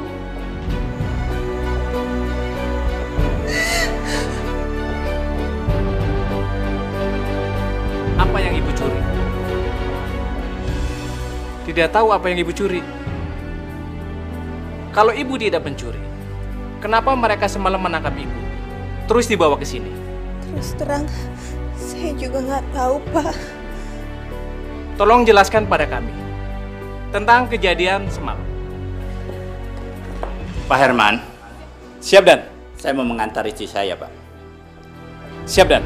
tidak tahu apa yang ibu curi. Kalau ibu tidak mencuri, kenapa mereka semalam menangkap ibu, terus dibawa ke sini? Terus terang, saya juga nggak tahu, Pak. Tolong jelaskan pada kami tentang kejadian semalam. Pak Herman, siap Dan. Saya mau mengantar istri saya, Pak. Siap Dan.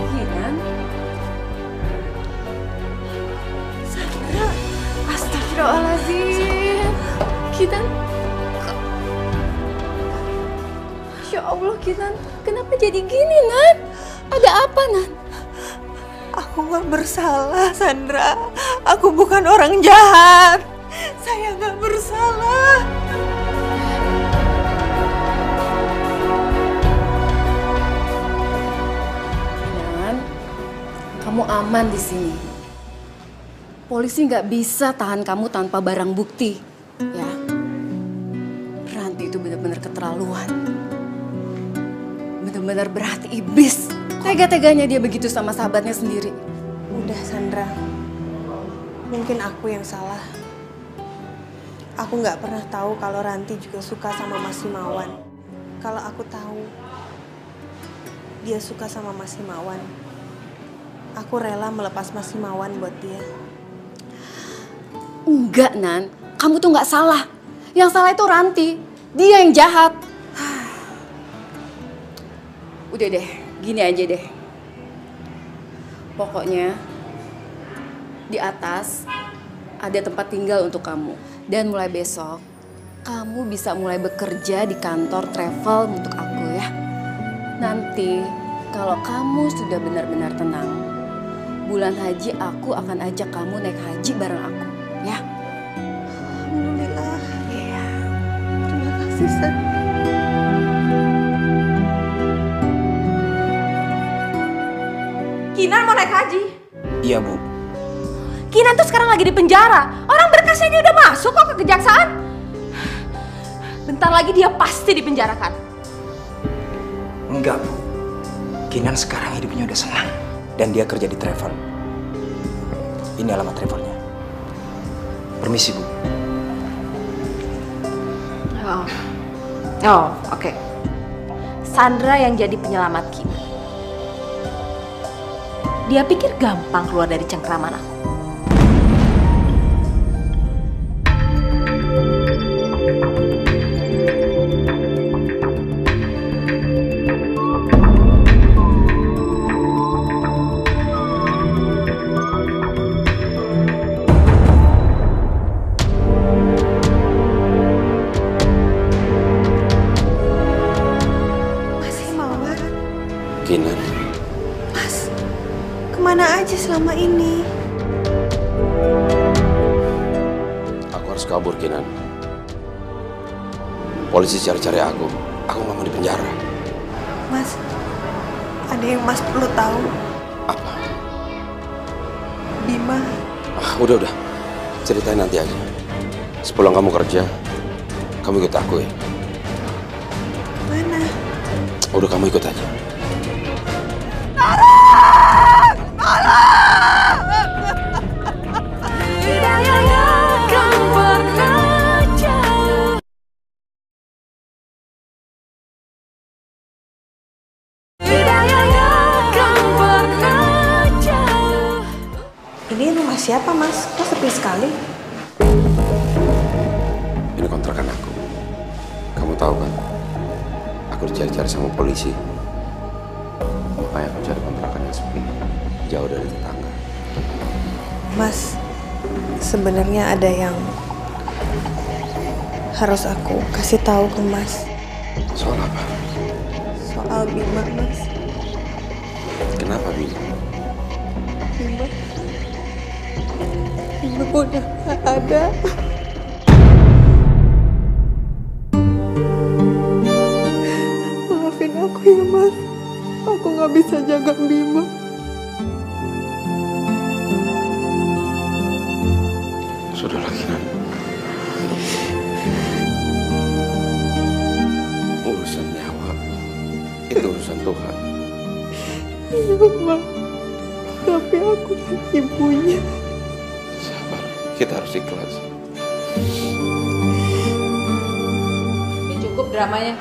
Kinan? Sandra, astagfirullahaladzim. Kinan, Masya Allah, Kinan, kenapa jadi gini, Nan? Ada apa, Nan? Aku nggak bersalah, Sandra. Aku bukan orang jahat. Saya nggak bersalah. Nan, kamu aman di sini. Polisi nggak bisa tahan kamu tanpa barang bukti, ya. Ranti itu benar-benar keterlaluan. Benar-benar berhati iblis. Tega-teganya dia begitu sama sahabatnya sendiri. Udah, Sandra. Mungkin aku yang salah. Aku nggak pernah tahu kalau Ranti juga suka sama Mas Himawan. Kalau aku tahu dia suka sama Mas Himawan, aku rela melepas Mas Himawan buat dia. Enggak, Nan. Kamu tuh nggak salah. Yang salah itu Ranti. Dia yang jahat. Udah deh, gini aja deh. Pokoknya di atas ada tempat tinggal untuk kamu. Dan mulai besok, kamu bisa mulai bekerja di kantor travel untuk aku ya. Nanti kalau kamu sudah benar-benar tenang, bulan haji aku akan ajak kamu naik haji bareng aku ya. Alhamdulillah. Iya. Terima kasih, Sandra. Kinan mau naik haji. Iya, Bu. Kinan tuh sekarang lagi di penjara. Orang berkasnya udah masuk kok ke kejaksaan. Bentar lagi dia pasti dipenjarakan. Enggak, Bu. Kinan sekarang hidupnya udah senang. Dan dia kerja di travel. Ini alamat travelnya. Permisi, Bu. Oh, oke. Sandra yang jadi penyelamat Kinan. Dia pikir gampang keluar dari cengkraman aku. Mas Himawan, Kinan, Mas, kemana aja selama ini? aku harus kabur, Kinan. Polisi cari-cari aku. Aku nggak mau di penjara. Mas, ada yang Mas perlu tahu. Apa? Bima, Udah. Ceritain nanti aja. Sepulang kamu kerja, kamu ikut aku ya. mana? Udah, kamu ikut aja. Ini rumah siapa, Mas? Kok sepi sekali? Ini kontrakan aku. Kamu tahu kan? Aku dicari-cari sama polisi. Makanya aku cari kontrakan yang sepi, jauh dari tetangga. Mas, sebenarnya ada yang harus aku kasih tahu ke Mas. Soal apa? Soal Bima, Mas. Kenapa, Bima? Bima udah gak ada. Maafin aku ya, Mas. Aku gak bisa jaga Bima. Sudahlah, Kinan. Urus Tuhan. Iya, Ma. Tapi aku ibunya. Sabar, kita harus ikhlas. Ya cukup dramanya.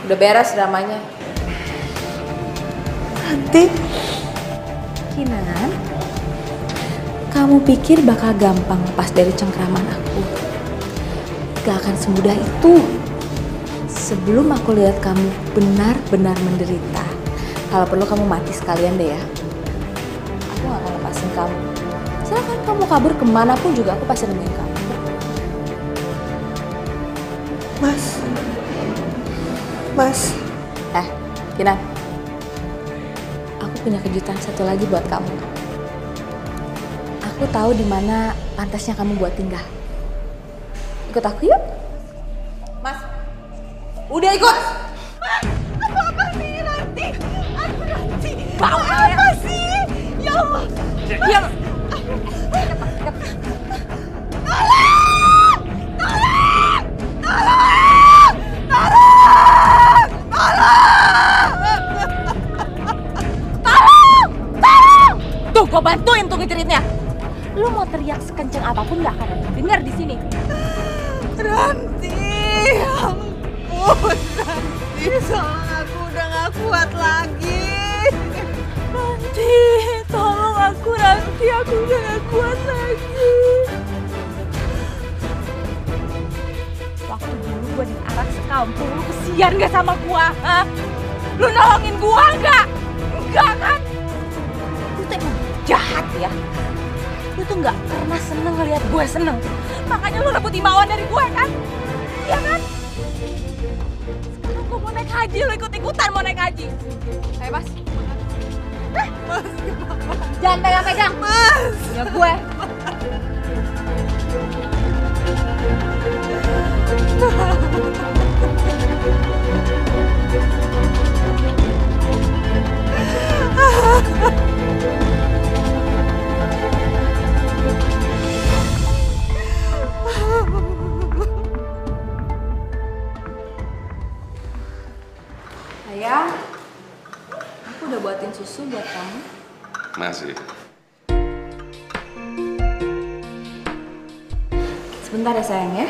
Udah beres dramanya. Nanti Kinan, kamu pikir bakal gampang lepas dari cengkraman aku? Gak akan semudah itu. Sebelum aku lihat kamu benar-benar menderita, kalau perlu kamu mati sekalian deh ya. Aku gak akan lepasin kamu. Silahkan kamu kabur kemanapun juga aku pasti nemuin kamu. Mas. Kinan, aku punya kejutan satu lagi buat kamu. Aku tahu di mana pantasnya kamu buat tinggal. Ikut aku yuk. Mas, udah ikut. Apa sih Ranti? Aduh Ranti. Bau apa sih? Ya Allah. Diam. Tuh, gue bantuin tuh ngejeritnya. Lu mau teriak sekenceng apapun gak akan ada yang dengar di sini. Ranti, ampun Ranti, soalnya aku udah gak kuat lagi. Ranti, tolong aku Ranti, aku udah gak kuat lagi. Waktu dulu gue diarak sekampung, lu kesian gak sama gue? Hah? Lu nolongin gue gak? Enggak kan? Lu tuh emang jahat ya. Lu tuh gak pernah seneng ngeliat gue seneng. Makanya lu rebut imbauan dari gue kan? Iya kan? Sekarang gue mau naik haji, lu ikut-ikutan mau naik haji. Ayo Mas. Mas, jangan pegang-pegang. Mas. Punya gue. Sayang, aku udah buatin susu buat kamu. Masih. Sebentar ya sayang ya.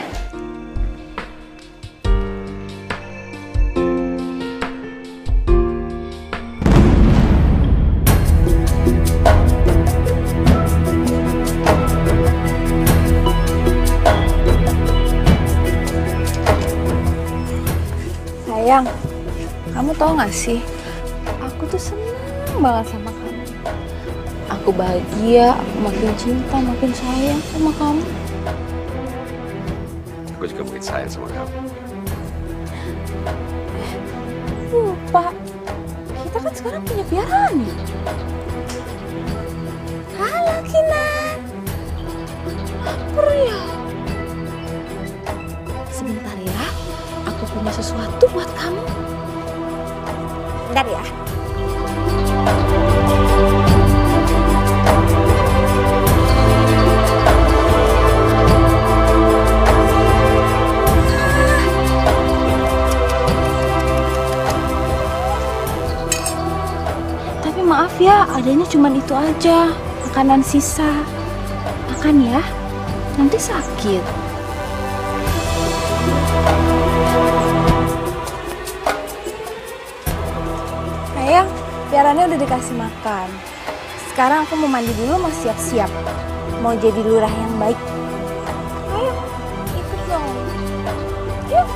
Sayang, kamu tau gak sih, aku tuh seneng banget sama kamu. Aku bahagia, aku makin cinta, makin sayang sama kamu. Aku juga makin sayang sama kamu. Lupa, kita kan sekarang punya piaraan nih. Halo Kinan. Lapar ya? Sebentar ya, aku punya sesuatu buat kamu. Bentar ya. Tapi maaf ya, adanya cuma itu aja. Makanan sisa. Makan ya, nanti sakit. Sayang, piarannya udah dikasih makan. Sekarang aku mau mandi dulu, mau siap-siap. Mau jadi lurah yang baik. Ayo, ikut dong. Yuk.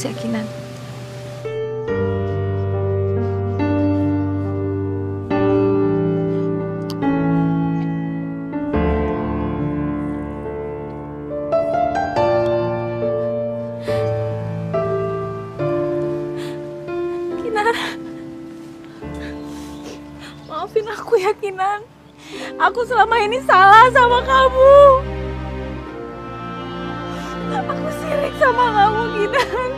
terus ya, Kinan. Maafin aku ya, Kinan. Aku selama ini salah sama kamu. Aku sirik sama kamu, Kinan.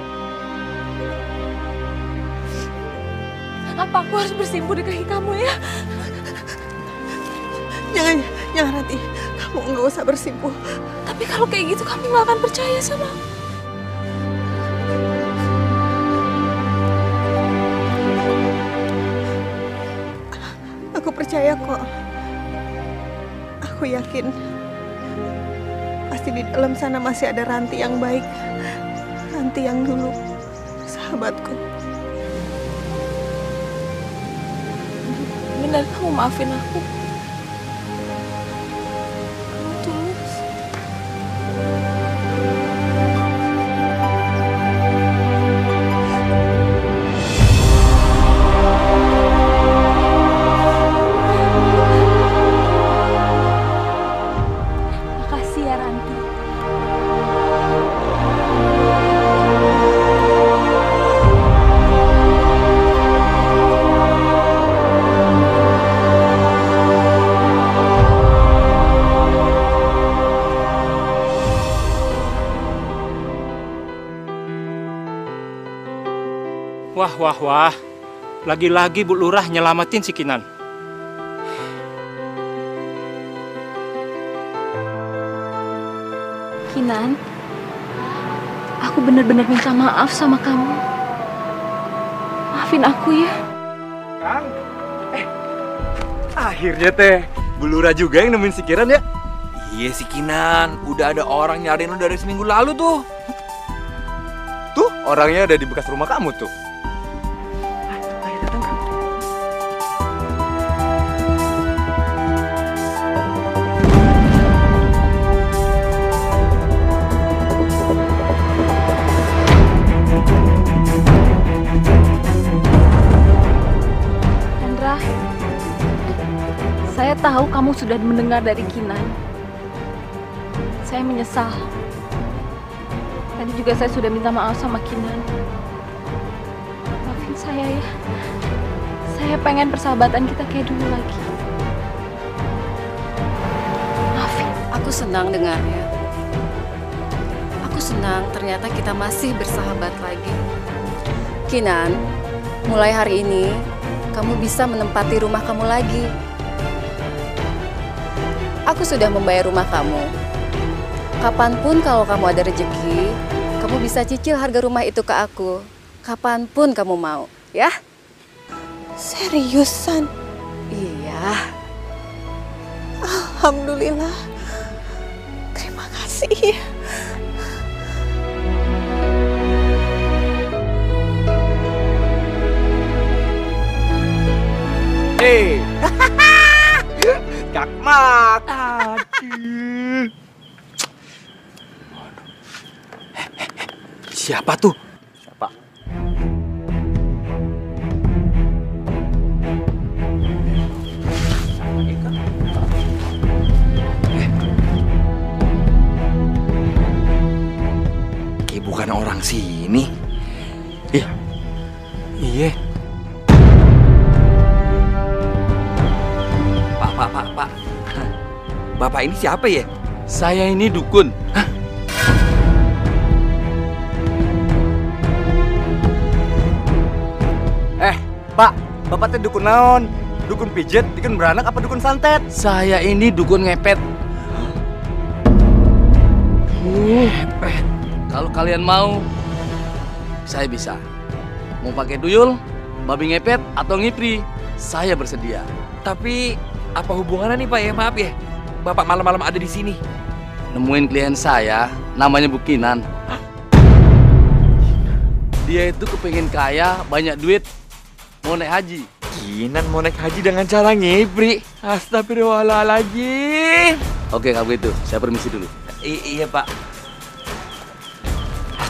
Apa aku harus bersimpuh di kaki kamu ya? Jangan Ranti. Kamu nggak usah bersimpuh. Tapi kalau kayak gitu kamu nggak akan percaya sama aku. Aku percaya kok. Aku yakin pasti di dalam sana masih ada Ranti yang baik. Ranti yang dulu sahabatku. Benar, kamu maafin aku. Kamu tulus. Makasih ya, Ranti. Wah. Lagi-lagi Bu Lurah nyelamatin si Kinan. Kinan, aku benar-benar minta maaf sama kamu. Maafin aku ya. Kang, akhirnya teh Bu Lurah juga yang nemuin si Kinan ya? Iya si Kinan, udah ada orang nyariin lu dari seminggu lalu tuh. Tuh, orangnya ada di bekas rumah kamu tuh. Chandra, saya tahu kamu sudah mendengar dari Kinan. Saya menyesal. Tadi juga saya sudah minta maaf sama Kinan. Maafin saya ya. Saya pengen persahabatan kita kayak dulu lagi. Maafin. Aku senang dengarnya. Aku senang ternyata kita masih bersahabat lagi. Kinan, mulai hari ini kamu bisa menempati rumah kamu lagi. Aku sudah membayar rumah kamu. Kapanpun kalau kamu ada rezeki, kamu bisa cicil harga rumah itu ke aku. Kapanpun kamu mau, ya? Seriusan? Iya. Alhamdulillah. Terima kasih. Kak Mak. Aduh. Siapa tuh? Siapa? Kayak bukan orang sini. Iya. Pak. Bapak ini siapa ya? Saya ini dukun. Hah? Pak, Bapak teh dukun naon? Dukun pijet, dukun beranak, apa dukun santet? Saya ini dukun ngepet. Ngepet. Kalau kalian mau, saya bisa. Mau pakai tuyul, babi ngepet, atau ngipri, saya bersedia. Tapi apa hubungannya nih Pak ya? Maaf ya, Bapak malam-malam ada di sini. Nemuin klien saya, namanya Bu Kinan. Dia itu kepengen kaya, banyak duit, mau naik haji. Kinan mau naik haji dengan cara ngipri. Astagfirullahaladzim. Oke, kalau gitu, saya permisi dulu. Iya Pak.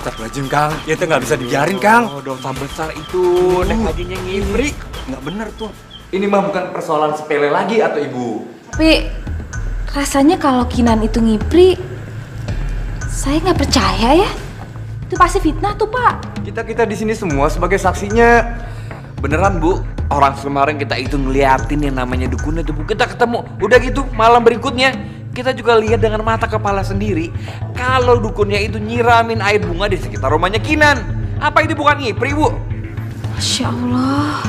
Astagfirullahaladzim, Kang. Ya itu nggak bisa dibiarin, Kang. Oh, dosa besar itu. Nek Hajinya ngibri. Nggak bener tuh. Ini mah bukan persoalan sepele lagi atau Ibu. Tapi rasanya kalau Kinan itu ngibri, saya nggak percaya ya. Itu pasti fitnah tuh, Pak. Kita di sini semua sebagai saksinya. Beneran, Bu. Orang kemarin kita itu ngeliatin yang namanya dukun itu, Bu. Kita ketemu. Udah gitu, malam berikutnya kita juga lihat dengan mata kepala sendiri kalau dukunnya itu nyiramin air bunga di sekitar rumahnya Kinan. Apa itu bukan ngipri, Bu? Masya Allah.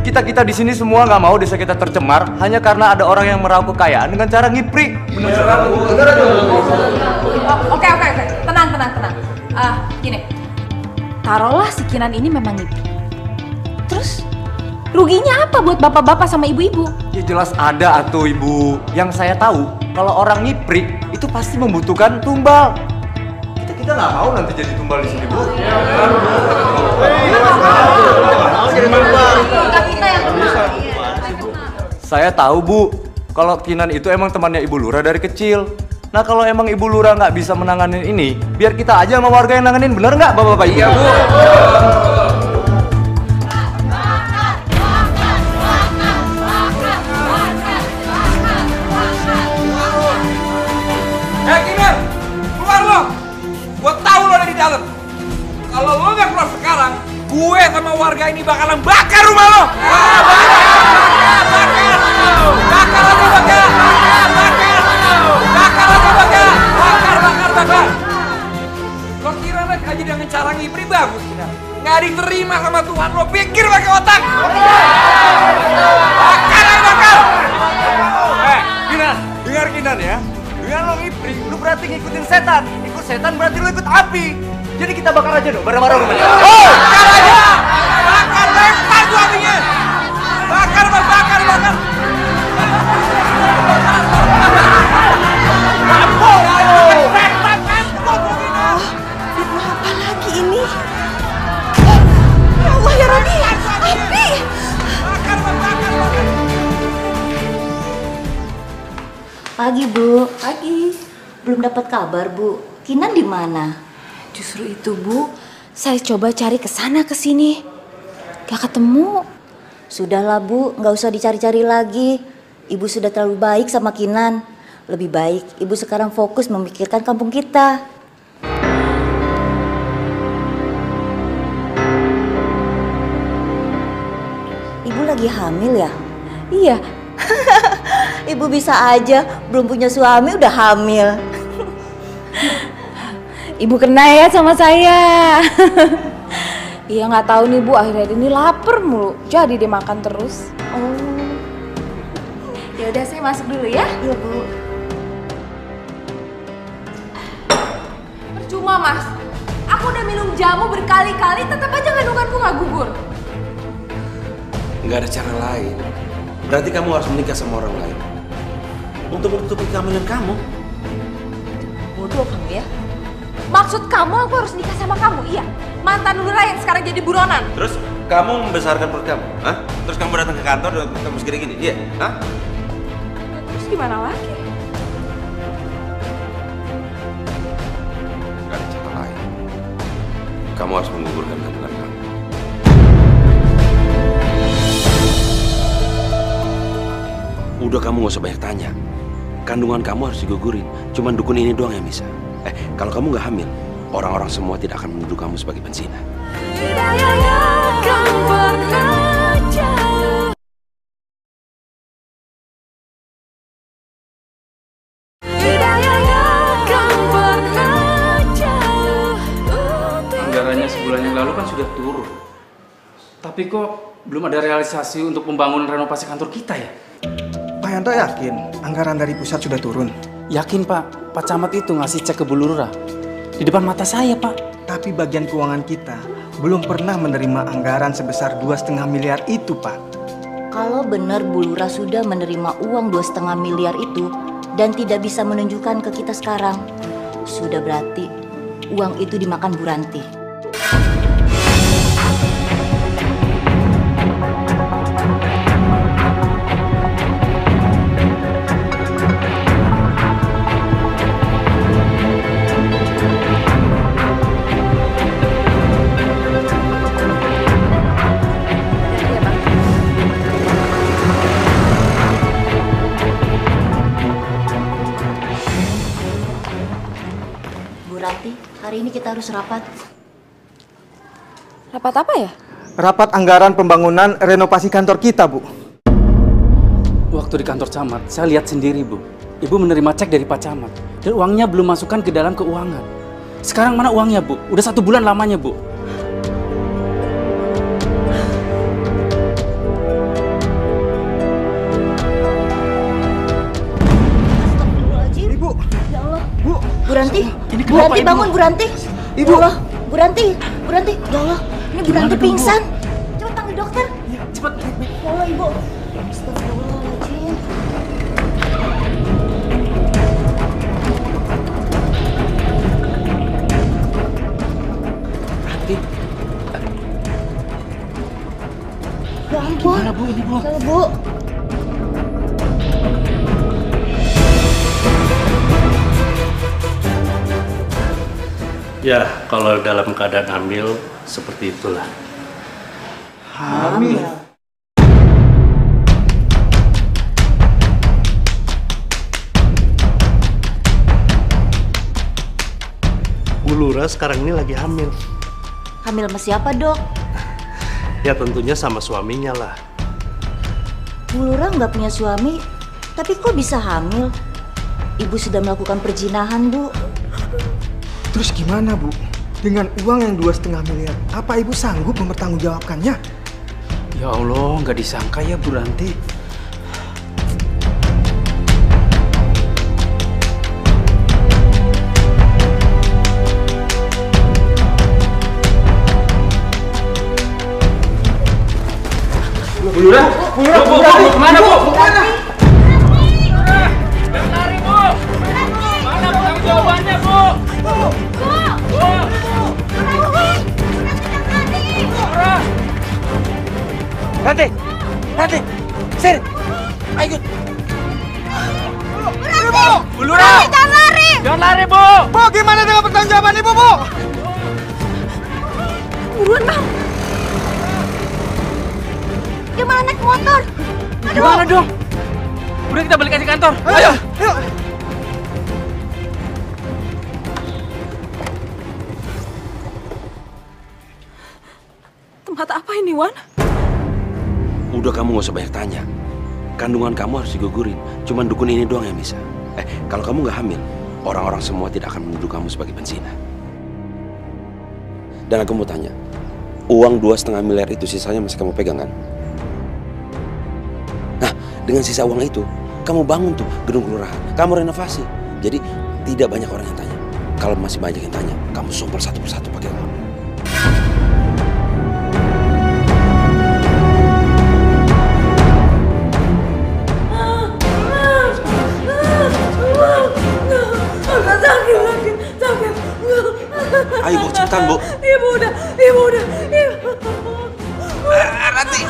Kita di sini semua nggak mau desa kita tercemar hanya karena ada orang yang meraup kekayaan dengan cara ngipri. Oke. Tenang. Gini. Taruhlah si Kinan ini memang ngipri. Terus ruginya apa buat bapak-bapak sama ibu-ibu? Ya jelas ada atuh Ibu. Yang saya tahu kalau orang ngipri itu pasti membutuhkan tumbal. Kita nggak mau nanti jadi tumbal di sini, Bu. Saya tahu, Bu, kalau Kinan itu emang temannya Ibu Lurah dari kecil. Nah, kalau emang Ibu Lurah nggak bisa menanganin ini, biar kita aja sama warga yang nanganin, bener nggak, Bapak-Bapak Ibu? Iya, Bu. Kinan, keluar lo. Gue tahu lo ada di dalam. Kalau lo nggak keluar sekarang, gue sama warga ini bakalan bakar rumah lo. Bakar. Lo kira Nek Haji dengan cara ngibri bagus? Nggak diterima sama Tuhan, lo pikir pakai otak. Bakar. Kinan, dengar Kinan ya. Dengan lo ngibri, lo berarti ngikutin setan. Ikut setan berarti lo ikut api. Jadi kita bakar aja dong, bareng-bareng rumahnya. Oh, bakar aja! Bakar, lempar tuh apinya! Bakar. Fitnah apa lagi ini? Ya Allah ya Rabbi, api! Pagi, Bu. Pagi. Belum dapat kabar, Bu. Kinan di mana? Justru itu, Bu. Saya coba cari ke sana ke sini. Gak ketemu. Sudahlah, Bu, nggak usah dicari-cari lagi. Ibu sudah terlalu baik sama Kinan. Lebih baik Ibu sekarang fokus memikirkan kampung kita. Ibu lagi hamil ya? Iya. Ibu bisa aja belum punya suami udah hamil. Ibu kena ya sama saya. Iya nggak tahu nih Bu, akhir-akhir ini lapar mulu. Jadi dia makan terus. Oh. Ya udah saya masuk dulu ya. Iya, Bu. Percuma, Mas. Aku udah minum jamu berkali-kali, tetap aja kandunganku nggak gugur. Nggak ada cara lain. Berarti kamu harus menikah sama orang lain untuk menutupi kehamilan kamu. Bodoh kamu ya. Maksud kamu aku harus nikah sama kamu, iya? Mantan lurah yang sekarang jadi buronan. Terus kamu membesarkan perut kamu, hah? Terus kamu datang ke kantor dan kamu segini gini, iya? Hah? Terus gimana lagi? Gak ada cara lain. Kamu harus menggugurkan kandungan kamu. Udah, kamu gak usah banyak tanya. Kandungan kamu harus digugurin. Cuman dukun ini doang yang bisa. Kalau kamu gak hamil, orang-orang semua tidak akan menuduh kamu sebagai penzina. Anggarannya sebulan yang lalu kan sudah turun. Tapi kok belum ada realisasi untuk pembangunan renovasi kantor kita ya? Pak Yanto yakin anggaran dari pusat sudah turun? Yakin Pak, Pak Camat itu ngasih cek ke Bu Lurah. Di depan mata saya Pak. Tapi bagian keuangan kita belum pernah menerima anggaran sebesar 2,5 miliar itu Pak. Kalau benar Bu Lurah sudah menerima uang 2,5 miliar itu dan tidak bisa menunjukkan ke kita sekarang, sudah berarti uang itu dimakan Bu Ranti. hari ini kita harus rapat. Rapat apa ya? Rapat anggaran pembangunan renovasi kantor kita, Bu. Waktu di kantor camat, saya lihat sendiri, Bu. Ibu menerima cek dari Pak Camat. Dan uangnya belum masukkan ke dalam keuangan. Sekarang mana uangnya, Bu? Udah 1 bulan lamanya, Bu. Ibu. Ya Allah. Bu Ranti. Ini Bu kenapa, Ranti Ibu? bangun, Bu Ranti. Ibu. Ya Allah. Bu Ranti. Bu Ranti. Ya Allah. Ini Bu Ranti dong, Bu? pingsan. Cepat panggil dokter. Iya, cepat. Ya Allah, Ibu. Astagfirullahaladzim. Ranti. Ya ampun. Gimana, Bu? Ini, Bu. Ya, Bu. Ya, kalau dalam keadaan hamil seperti itulah. Hamil. Bu Lura sekarang ini lagi hamil. Hamil sama siapa, Dok? Ya tentunya sama suaminya lah. Bu Lura nggak punya suami, tapi kok bisa hamil? Ibu sudah melakukan perzinahan, Bu. Terus gimana, Bu? Dengan uang yang 2,5 miliar, apa Ibu sanggup mempertanggungjawabkannya? Ya Allah, nggak disangka ya, Bu Ranti. Bu Lura, kemana, Bu? Kemana? Jangan lari, Bu. Mana tanggung jawabannya, Bu? Ranti, sini, ayo. Bu Lura, jangan lari. Jangan lari, Bu. Bu, gimana dengan pertanggungjawaban Ibu, Bu? Buruan, Bang. Gimana naik motor? Aduh. Gimana dong? Udah kita balik aja ke kantor. Ayo. Yuk. Tempat apa ini, Wan? Udah kamu gak usah banyak tanya. Kandungan kamu harus digugurin. Cuman dukun ini doang yang bisa. Kalau kamu gak hamil, orang-orang semua tidak akan menuduh kamu sebagai penzina. Dan aku mau tanya, uang 2,5 miliar itu sisanya masih kamu pegang kan? Nah, dengan sisa uang itu, kamu bangun tuh gedung kelurahan. Kamu renovasi. Jadi tidak banyak orang yang tanya. Kalau masih banyak yang tanya, kamu sumpel satu persatu pakai uang. Ayo, Bu, cepetan, Bu. Ibu udah. Ranti.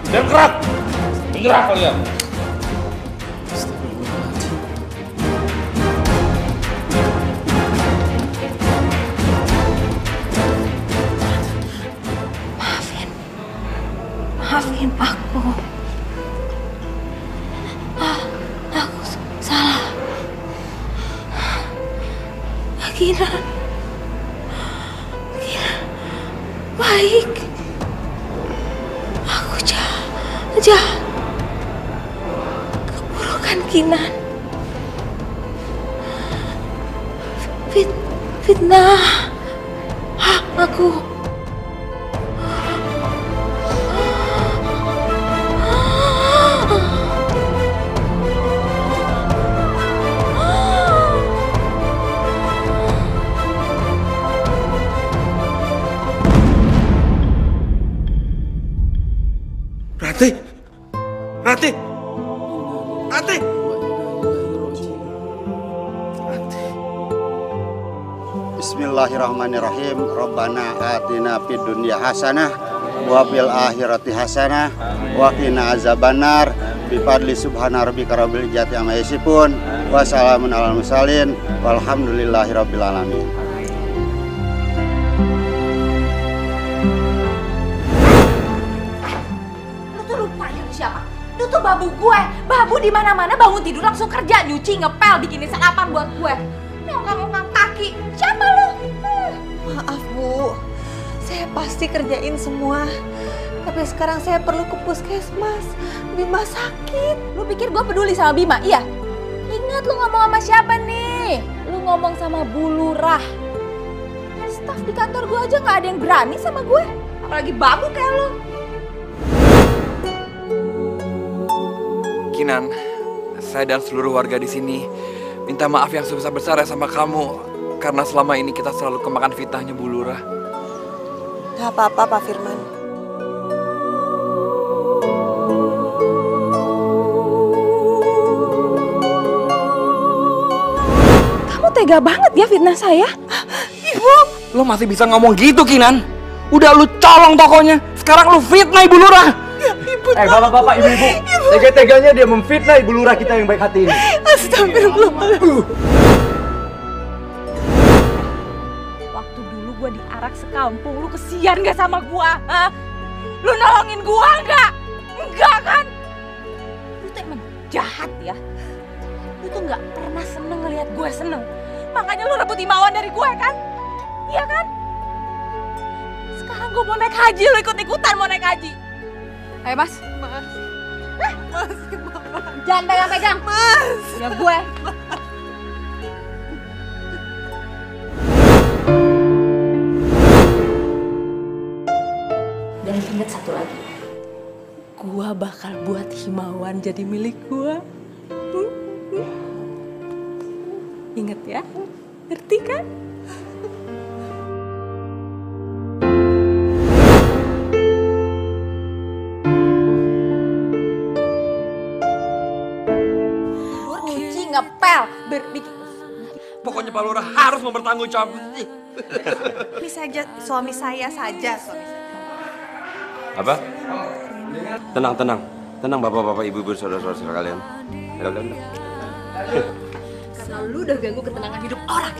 Dan gerak! Menyerah kalian! Maafin aku. Aku salah. Gina baik. Aku jahat. Keburukan Kinan. Fitnah. Aku. Ranti! Bismillahirrahmanirrahim. Rabbana atina fid dunya hasanah wa fil akhirati hasanah wa qina azabannar. Bi fadli subhana rabbika rabbil izzati amma yasifun Wassalamun alal mursalin. Walhamdulillahirabbil alamin. Lu tuh lupa ya lu siapa? Lu tuh babu gue. Babu di mana-mana bangun tidur langsung kerja, nyuci, ngepel, bikinin sarapan buat gue. Ngongkang-ngongkang kaki. Siapa lu? Maaf Bu, saya pasti kerjain semua. Tapi sekarang saya perlu ke puskesmas. Bima sakit. Lu pikir gue peduli sama Bima? Iya. Ingat lu ngomong sama siapa nih? Lu ngomong sama Bu Lurah. Staf di kantor gue aja nggak ada yang berani sama gue. Apalagi babu kayak lu. Kinan, saya dan seluruh warga di sini minta maaf yang sebesar-besarnya sama kamu karena selama ini kita selalu kemakan fitnahnya Bu Lurah. Gak apa-apa Pak Firman. Kamu tega banget ya fitnah saya. Ibu, lo masih bisa ngomong gitu Kinan? Udah lu colong tokonya, sekarang lu fitnah Ibu Lurah. Ya, Ibu bapak-bapak, ibu-ibu, tega-teganya dia memfitnah Ibu Lurah kita yang baik hati ini. Astagfirullahaladzim. Waktu dulu gue diarak sekampung, lu kesian gak sama gue? Hah? Lu nolongin gue nggak? Enggak kan? Lu tuh emang jahat ya. Lu tuh nggak pernah seneng ngelihat gue seneng. Makanya lu rebut Imawan dari gue kan? Iya kan? Sekarang gue mau naik haji, lu ikut-ikutan mau naik haji. Ayo Mas. Mas. Jangan pegang-pegang. Mas. Ya gue. Dan ingat satu lagi. Gua bakal buat Himawan jadi milik gua. Ingat ya. Ngerti kan? Cuci, ngepel, berbikin. Pokoknya Pak Lurah harus mempertanggungjawabkan. Ini saja suami saya saja. Apa? Tenang bapak-bapak, ibu-ibu, saudara-saudara kalian. Karena lu udah ganggu ketenangan hidup orang.